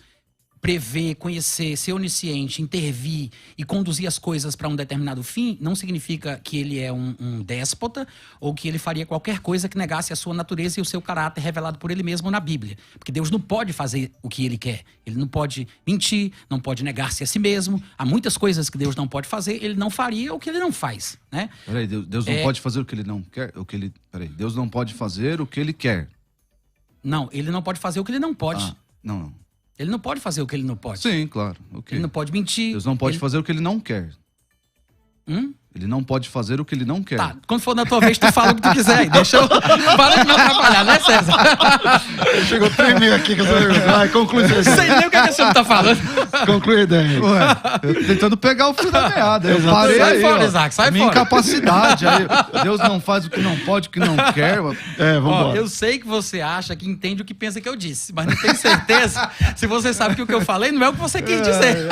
prever, conhecer, ser onisciente, intervir e conduzir as coisas para um determinado fim, não significa que ele é um déspota ou que ele faria qualquer coisa que negasse a sua natureza e o seu caráter revelado por ele mesmo na Bíblia. Porque Deus não pode fazer o que ele quer. Ele não pode mentir, não pode negar-se a si mesmo. Há muitas coisas que Deus não pode fazer, ele não faria o que ele não faz, né? Peraí, Deus não pode fazer o que ele não quer? Deus não pode fazer o que ele quer. Não, ele não pode fazer o que ele não pode. Não. Ele não pode fazer o que ele não pode. Sim, claro. Okay. Ele não pode mentir. Deus não pode fazer o que ele não quer. Ele não pode fazer o que ele não quer. Tá, quando for na tua vez, tu fala o que tu quiser. Deixa eu... Para de me atrapalhar, né, César? Chegou tremendo aqui com essa pergunta. Vai, conclui isso aí. Sei nem o que a senhora tá falando. Conclui a ideia. Ué, eu tentando pegar o fio da meada. Eu parei Sai aí, fora, ó. Isaac, sai Minha fora. incapacidade. Aí, Deus não faz o que não pode, o que não quer. Vamos Ó, embora. eu sei que você acha que entende o que pensa que eu disse, mas não tenho certeza se você sabe que o que eu falei não é o que você quis dizer.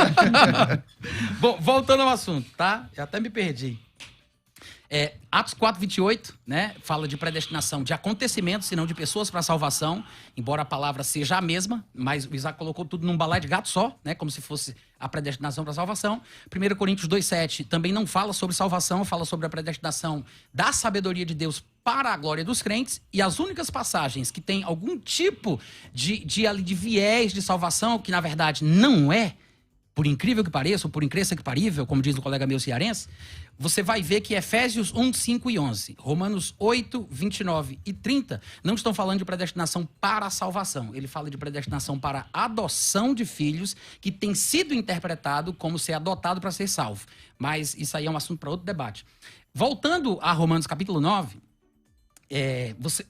Bom, voltando ao assunto, tá? Eu até me perdi. Atos 4:28, né? Fala de predestinação de acontecimentos e não de pessoas para salvação, embora a palavra seja a mesma, mas o Isaac colocou tudo num balaio de gato só, né? Como se fosse a predestinação para salvação. 1 Coríntios 2:7 também não fala sobre salvação, fala sobre a predestinação da sabedoria de Deus para a glória dos crentes, e as únicas passagens que tem algum tipo de viés de salvação, que na verdade não é, por incrível que pareça, ou por incrível que parível, como diz o colega meu cearense, você vai ver que Efésios 1, 5 e 11, Romanos 8, 29 e 30, não estão falando de predestinação para a salvação. Ele fala de predestinação para a adoção de filhos, que tem sido interpretado como ser adotado para ser salvo. Mas isso aí é um assunto para outro debate. Voltando a Romanos capítulo 9,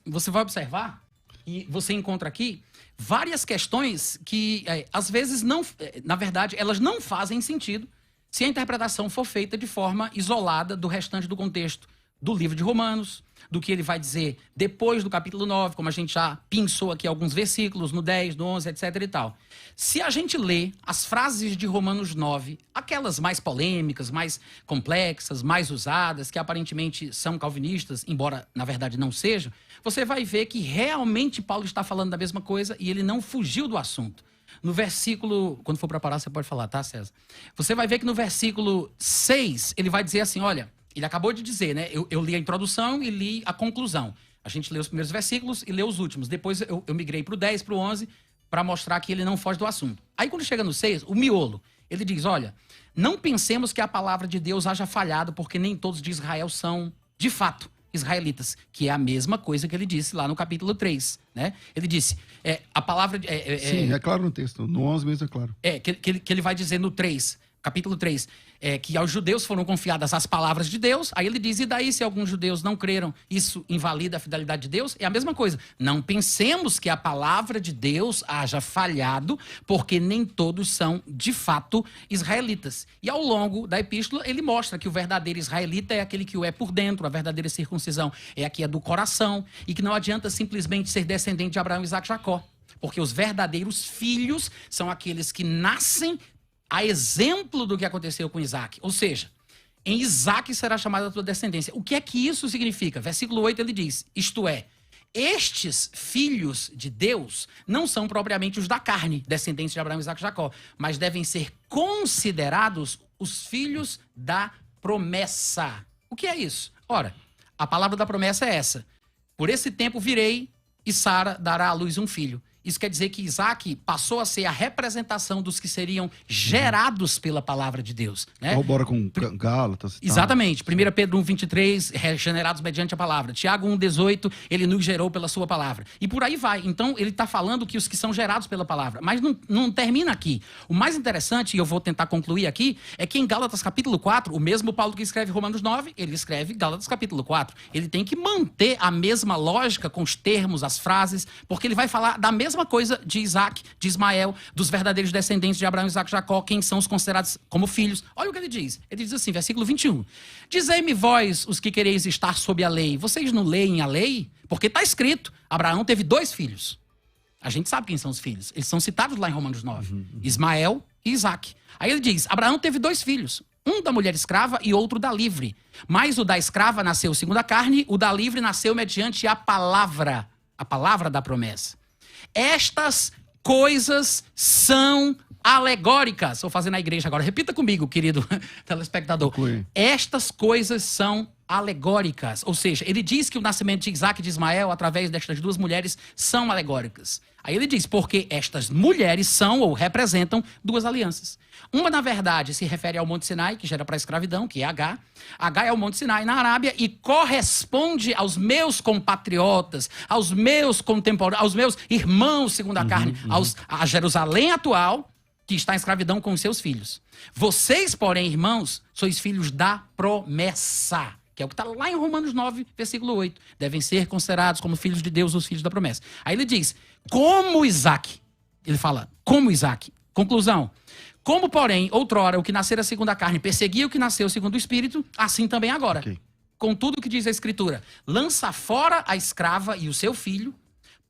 você vai observar, e você encontra aqui, várias questões que, às vezes, não, na verdade, elas não fazem sentido se a interpretação for feita de forma isolada do restante do contexto do livro de Romanos, do que ele vai dizer depois do capítulo 9, como a gente já pinçou aqui alguns versículos, no 10, no 11, etc. e tal. Se a gente lê as frases de Romanos 9, aquelas mais polêmicas, mais complexas, mais usadas, que aparentemente são calvinistas, embora na verdade não sejam, você vai ver que realmente Paulo está falando da mesma coisa e ele não fugiu do assunto. No versículo... Quando for preparar, você pode falar, tá, César? Você vai ver que no versículo 6, ele vai dizer assim, olha, ele acabou de dizer, né? Eu li a introdução e li a conclusão. A gente lê os primeiros versículos e lê os últimos. Depois eu migrei para o 10, para o 11, para mostrar que ele não foge do assunto. Aí quando chega no 6, o miolo, ele diz, olha, não pensemos que a palavra de Deus haja falhado, porque nem todos de Israel são, de fato, israelitas, que é a mesma coisa que ele disse lá no capítulo 3, né? Ele disse, a palavra... Sim, é claro no texto, no 11 mesmo é claro. Que ele vai dizer no 3, capítulo 3, que aos judeus foram confiadas as palavras de Deus, aí ele diz, e daí se alguns judeus não creram, isso invalida a fidelidade de Deus? É a mesma coisa. Não pensemos que a palavra de Deus haja falhado, porque nem todos são, de fato, israelitas. E ao longo da epístola, ele mostra que o verdadeiro israelita é aquele que o é por dentro, a verdadeira circuncisão é a que é do coração, e que não adianta simplesmente ser descendente de Abraão, Isaac e Jacó, porque os verdadeiros filhos são aqueles que nascem a exemplo do que aconteceu com Isaac. Ou seja, em Isaac será chamada a tua descendência. O que é que isso significa? Versículo 8 ele diz, isto é, estes filhos de Deus não são propriamente os da carne, descendentes de Abraão, Isaac e Jacó, mas devem ser considerados os filhos da promessa. O que é isso? Ora, a palavra da promessa é essa. Por esse tempo virei e Sara dará à luz um filho. Isso quer dizer que Isaac passou a ser a representação dos que seriam gerados pela palavra de Deus, né? Bora com Gálatas. Exatamente. 1 Pedro 1:23, regenerados mediante a palavra. Tiago 1:18, ele nos gerou pela sua palavra. E por aí vai. Então, ele está falando que os que são gerados pela palavra. Mas não termina aqui. O mais interessante, e eu vou tentar concluir aqui, é que em Gálatas capítulo 4, o mesmo Paulo que escreve Romanos 9, ele escreve Gálatas capítulo 4. Ele tem que manter a mesma lógica com os termos, as frases, porque ele vai falar da mesma coisa de Isaac, de Ismael, dos verdadeiros descendentes de Abraão, Isaac e Jacó, quem são os considerados como filhos. Olha o que ele diz. Ele diz assim, versículo 21. Dizei-me vós, os que quereis estar sob a lei, vocês não leem a lei? Porque está escrito, Abraão teve 2 filhos. A gente sabe quem são os filhos. Eles são citados lá em Romanos 9. Ismael e Isaac. Aí ele diz, Abraão teve 2 filhos. Um da mulher escrava e outro da livre. Mas o da escrava nasceu segundo a carne, o da livre nasceu mediante a palavra da promessa. Estas coisas são alegóricas. Estou fazendo a igreja agora. Repita comigo, querido telespectador. Estas coisas são alegóricas. Ou seja, ele diz que o nascimento de Isaac e de Ismael, através destas 2 mulheres, são alegóricas. Aí ele diz, porque estas mulheres são ou representam duas alianças. Uma, na verdade, se refere ao Monte Sinai, que gera para a escravidão, que é H. H é o Monte Sinai na Arábia e corresponde aos meus compatriotas, aos meus contemporâneos, aos meus irmãos, segundo a carne, a Jerusalém atual, que está em escravidão com os seus filhos. Vocês, porém, irmãos, sois filhos da promessa, que é o que está lá em Romanos 9, versículo 8. Devem ser considerados como filhos de Deus os filhos da promessa. Aí ele diz, como Isaac. Ele fala, como Isaac. Conclusão. Como, porém, outrora, o que nascera segundo a carne perseguia o que nasceu segundo o Espírito, assim também agora. Okay. Contudo, o que diz a Escritura? Lança fora a escrava e o seu filho,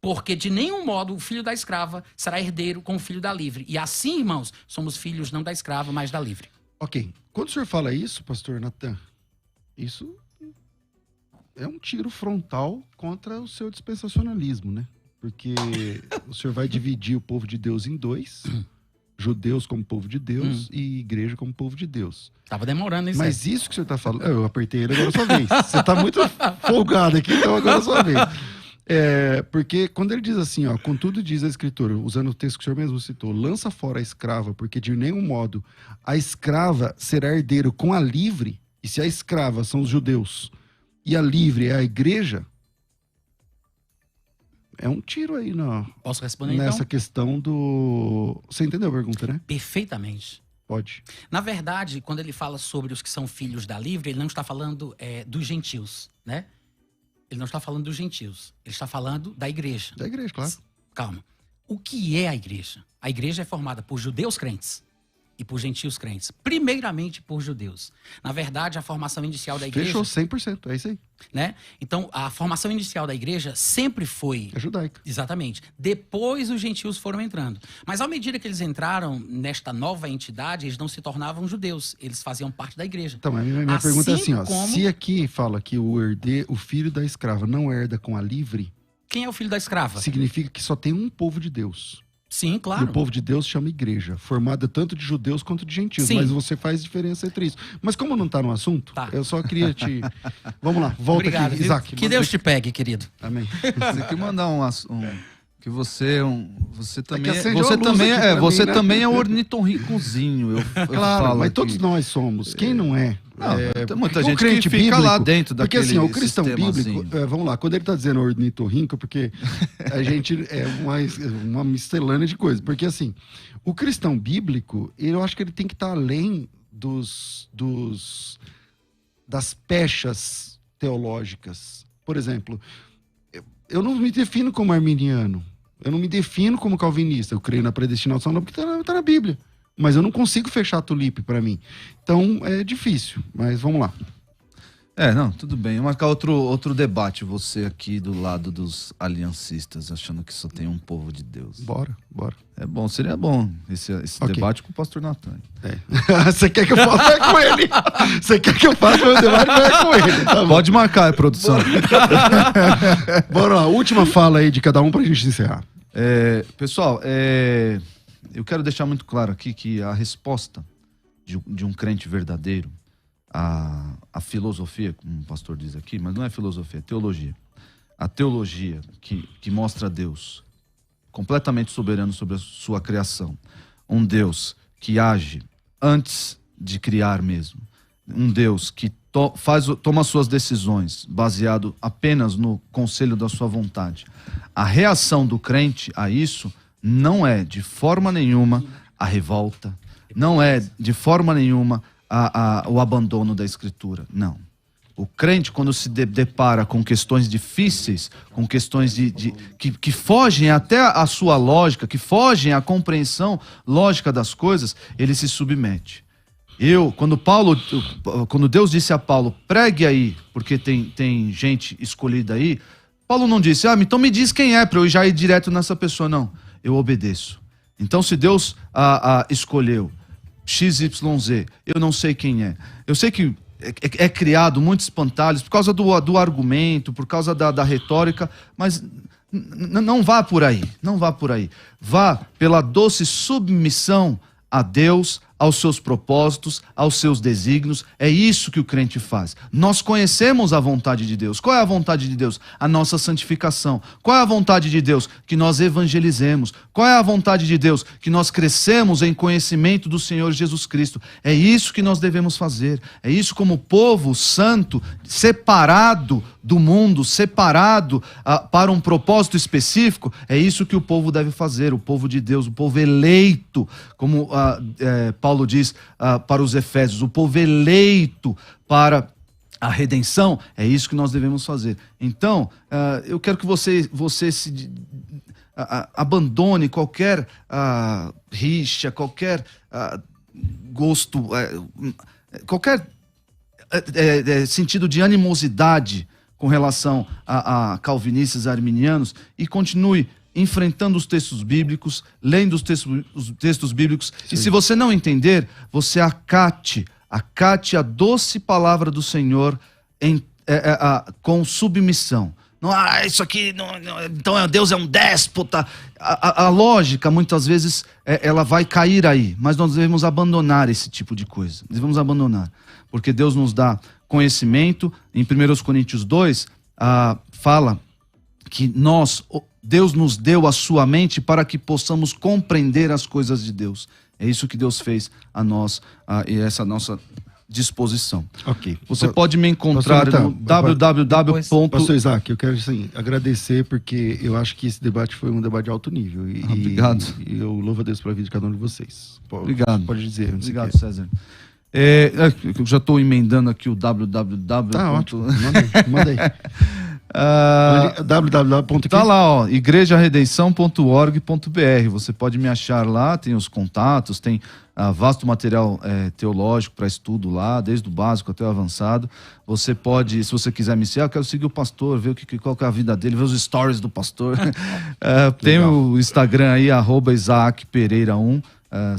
porque de nenhum modo o filho da escrava será herdeiro com o filho da livre. E assim, irmãos, somos filhos não da escrava, mas da livre. Ok. Quando o senhor fala isso, pastor Natan, isso é um tiro frontal contra o seu dispensacionalismo, né? Porque o senhor vai dividir o povo de Deus em dois, judeus como povo de Deus e igreja como povo de Deus. Tava demorando, hein? Mas isso que o senhor tá falando... Eu apertei ele, agora é sua vez. Você tá muito folgado aqui, então agora é sua vez. Porque quando ele diz assim, ó, contudo diz a Escritura, usando o texto que o senhor mesmo citou, lança fora a escrava, porque de nenhum modo a escrava será herdeiro com a livre, e se a escrava são os judeus e a livre é a igreja, é um tiro aí Posso responder, nessa então? questão do... Você entendeu a pergunta, né? Perfeitamente. Pode. Na verdade, quando ele fala sobre os que são filhos da livre, ele não está falando dos gentios, né? Ele não está falando dos gentios. Ele está falando da igreja. Da igreja, claro. Calma. O que é a igreja? A igreja é formada por judeus crentes e por gentios crentes. Primeiramente por judeus. Na verdade, a formação inicial da igreja... Fechou 100%, é isso aí. Né? Então, a formação inicial da igreja sempre foi... É judaica. Exatamente. Depois os gentios foram entrando. Mas à medida que eles entraram nesta nova entidade, eles não se tornavam judeus. Eles faziam parte da igreja. Então, a minha pergunta é assim, ó. Se aqui fala que o filho da escrava não herda com a livre... Quem é o filho da escrava? Significa que só tem um povo de Deus. Sim, claro. E o povo de Deus chama igreja, formada tanto de judeus quanto de gentios. Sim. Mas você faz diferença entre isso. Mas como não está no assunto, eu só queria te... Vamos lá, volta. Obrigado, aqui, Isaac. Que Deus te pegue, querido. Amém. Você quer mandar que você também você também é um ornitorrincozinho. Claro, mas todos nós somos. Quem não é? Tem muita gente que fica bíblico, lá dentro daquele Porque assim, o cristão bíblico, vamos lá, quando ele está dizendo ornitorrinco, porque a gente é uma miscelânea de coisas. Porque assim, o cristão bíblico, eu acho que ele tem que estar além das pechas teológicas. Por exemplo, eu não me defino como arminiano. Eu não me defino como calvinista. Eu creio na predestinação não, porque tá na Bíblia. Mas eu não consigo fechar a tulipe para mim. Então é difícil, mas vamos lá. Não, tudo bem. Vou marcar outro debate. Você aqui do lado dos aliancistas, achando que só tem um povo de Deus. Bora. É bom, seria bom esse debate com o pastor Natan. Você quer que eu faça com ele? Você quer que eu faça o debate com ele? Tá, pode marcar, produção. Bora lá, última fala aí de cada um pra gente encerrar. Pessoal, eu quero deixar muito claro aqui que a resposta de um crente verdadeiro, a filosofia, como o pastor diz aqui, mas não é filosofia, é teologia. A teologia que mostra Deus completamente soberano sobre a sua criação. Um Deus que age antes de criar mesmo. Um Deus que toma suas decisões baseado apenas no conselho da sua vontade. A reação do crente a isso não é de forma nenhuma a revolta, não é de forma nenhuma o abandono da Escritura, não. O crente, quando se depara com questões difíceis, com questões que fogem até a sua lógica, que fogem à compreensão lógica das coisas, ele se submete. Quando Deus disse a Paulo, pregue aí, porque tem gente escolhida aí, Paulo não disse, então me diz quem é, para eu já ir direto nessa pessoa. Não, eu obedeço. Então, se Deus escolheu XYZ, eu não sei quem é. Eu sei que é criado muitos espantalhos por causa do argumento, por causa da retórica, mas não vá por aí, não vá por aí. Vá pela doce submissão a Deus, aos seus propósitos, aos seus desígnios. É isso que o crente faz. Nós conhecemos a vontade de Deus. Qual é a vontade de Deus? A nossa santificação. Qual é a vontade de Deus? Que nós evangelizemos. Qual é a vontade de Deus? Que nós crescemos em conhecimento do Senhor Jesus Cristo. É isso que nós devemos fazer. É isso como povo santo, separado do mundo, separado para um propósito específico. É isso que o povo deve fazer, o povo de Deus, o povo eleito, como Paulo diz para os Efésios, o povo eleito para a redenção. É isso que nós devemos fazer. Então, eu quero que você se abandone qualquer rixa, qualquer gosto, qualquer sentido de animosidade com relação a calvinistas, arminianos, e continue enfrentando os textos bíblicos, lendo os textos bíblicos. Sim. E se você não entender, você acate a doce palavra do Senhor com submissão. Não, isso aqui, então Deus é um déspota. A lógica, muitas vezes, ela vai cair aí, mas nós devemos abandonar esse tipo de coisa. Devemos abandonar, porque Deus nos dá conhecimento. Em 1 Coríntios 2, fala que Deus nos deu a sua mente para que possamos compreender as coisas de Deus. É isso que Deus fez a nós, e essa nossa disposição. Ok. Você pode me encontrar no www. Pastor Isaac, eu quero agradecer, porque eu acho que esse debate foi um debate de alto nível. Obrigado. E eu louvo a Deus pela vida de cada um de vocês. Obrigado. Pode dizer. Obrigado, César. Eu já estou emendando aqui o www. Tá ótimo. Manda aí. www. Tá lá, ó, igrejaredenção.org.br. Você pode me achar lá, tem os contatos, tem vasto material teológico para estudo lá, desde o básico até o avançado. Você pode, se você quiser me seguir, eu quero seguir o pastor, ver qual que é a vida dele, ver os stories do pastor. Tem o Instagram aí, @IsaacPereira1.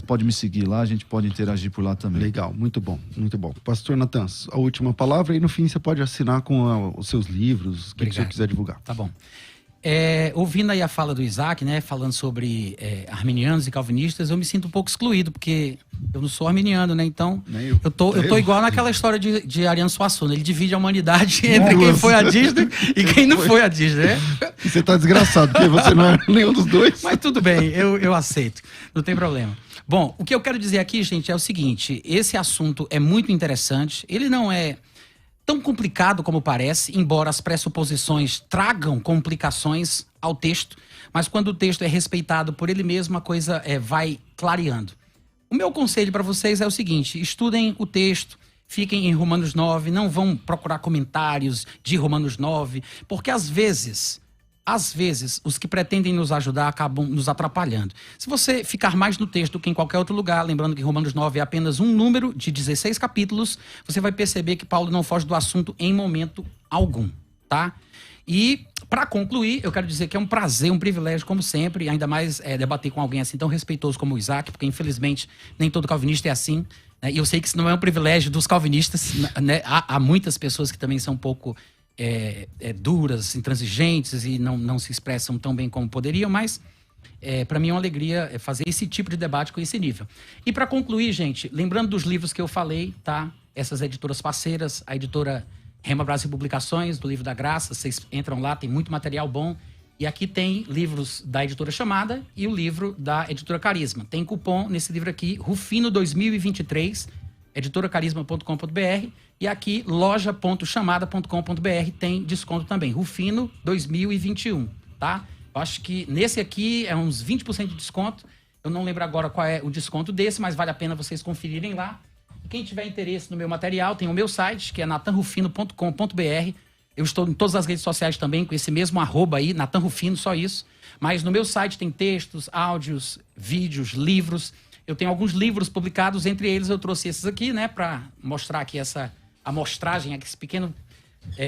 Pode me seguir lá, a gente pode interagir por lá também. Legal, muito bom, muito bom. Pastor Natan, a última palavra, e no fim você pode assinar com os seus livros, o que você quiser divulgar. Tá bom. Ouvindo aí a fala do Isaac, né, falando sobre arminianos e calvinistas, eu me sinto um pouco excluído, porque eu não sou arminiano, né? Então, eu tô igual naquela história de Ariano Suassuna. Ele divide a humanidade entre quem foi a Disney e quem não foi a Disney, né? Você tá desgraçado, porque você não é nenhum dos dois. Mas tudo bem, eu aceito, não tem problema. Bom, o que eu quero dizer aqui, gente, é o seguinte: esse assunto é muito interessante, ele não é tão complicado como parece, embora as pressuposições tragam complicações ao texto, mas quando o texto é respeitado por ele mesmo, a coisa vai clareando. O meu conselho para vocês é o seguinte: estudem o texto, fiquem em Romanos 9, não vão procurar comentários de Romanos 9, porque às vezes, os que pretendem nos ajudar acabam nos atrapalhando. Se você ficar mais no texto do que em qualquer outro lugar, lembrando que Romanos 9 é apenas um número de 16 capítulos, você vai perceber que Paulo não foge do assunto em momento algum, tá? E, para concluir, eu quero dizer que é um prazer, um privilégio, como sempre, ainda mais debater com alguém assim tão respeitoso como o Isaac, porque, infelizmente, nem todo calvinista é assim, né? E eu sei que isso não é um privilégio dos calvinistas, né? Há muitas pessoas que também são um pouco duras, intransigentes e não se expressam tão bem como poderiam, mas para mim é uma alegria fazer esse tipo de debate com esse nível. E para concluir, gente, lembrando dos livros que eu falei, tá? Essas editoras parceiras, a editora Rema Brasil Publicações, do Livro da Graça, vocês entram lá, tem muito material bom. E aqui tem livros da editora Chamada e o livro da editora Carisma. Tem cupom nesse livro aqui, Rufino 2023, editoracarisma.com.br, e aqui loja.chamada.com.br tem desconto também, Rufino 2021, tá? Eu acho que nesse aqui é uns 20% de desconto. Eu não lembro agora qual é o desconto desse, mas vale a pena vocês conferirem lá. Quem tiver interesse no meu material, tem o meu site, que é natanrufino.com.br. Eu estou em todas as redes sociais também, com esse mesmo @ aí, Natan Rufino, só isso. Mas no meu site tem textos, áudios, vídeos, livros. Eu tenho alguns livros publicados, entre eles eu trouxe esses aqui, né, para mostrar aqui essa amostragem, esse pequeno,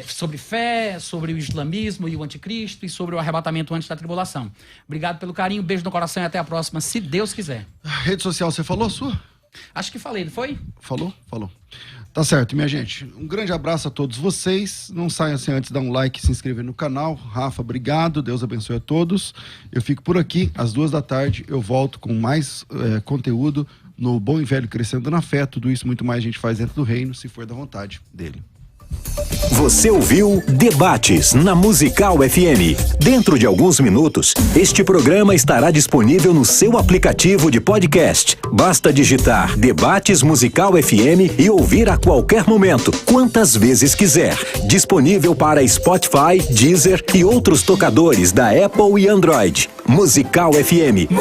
sobre fé, sobre o islamismo e o anticristo e sobre o arrebatamento antes da tribulação. Obrigado pelo carinho, beijo no coração e até a próxima, se Deus quiser. Rede social, você falou a sua? Acho que falei, não foi? Falou? Falou. Tá certo, minha gente. Um grande abraço a todos vocês. Não saiam sem antes dar um like e se inscrever no canal. Rafa, obrigado. Deus abençoe a todos. Eu fico por aqui. Às 14h eu volto com mais conteúdo no Bom e Velho Crescendo na Fé. Tudo isso, muito mais a gente faz dentro do reino, se for da vontade dele. Você ouviu Debates na Musical FM. Dentro de alguns minutos, este programa estará disponível no seu aplicativo de podcast. Basta digitar Debates Musical FM e ouvir a qualquer momento, quantas vezes quiser. Disponível para Spotify, Deezer e outros tocadores da Apple e Android. Musical FM.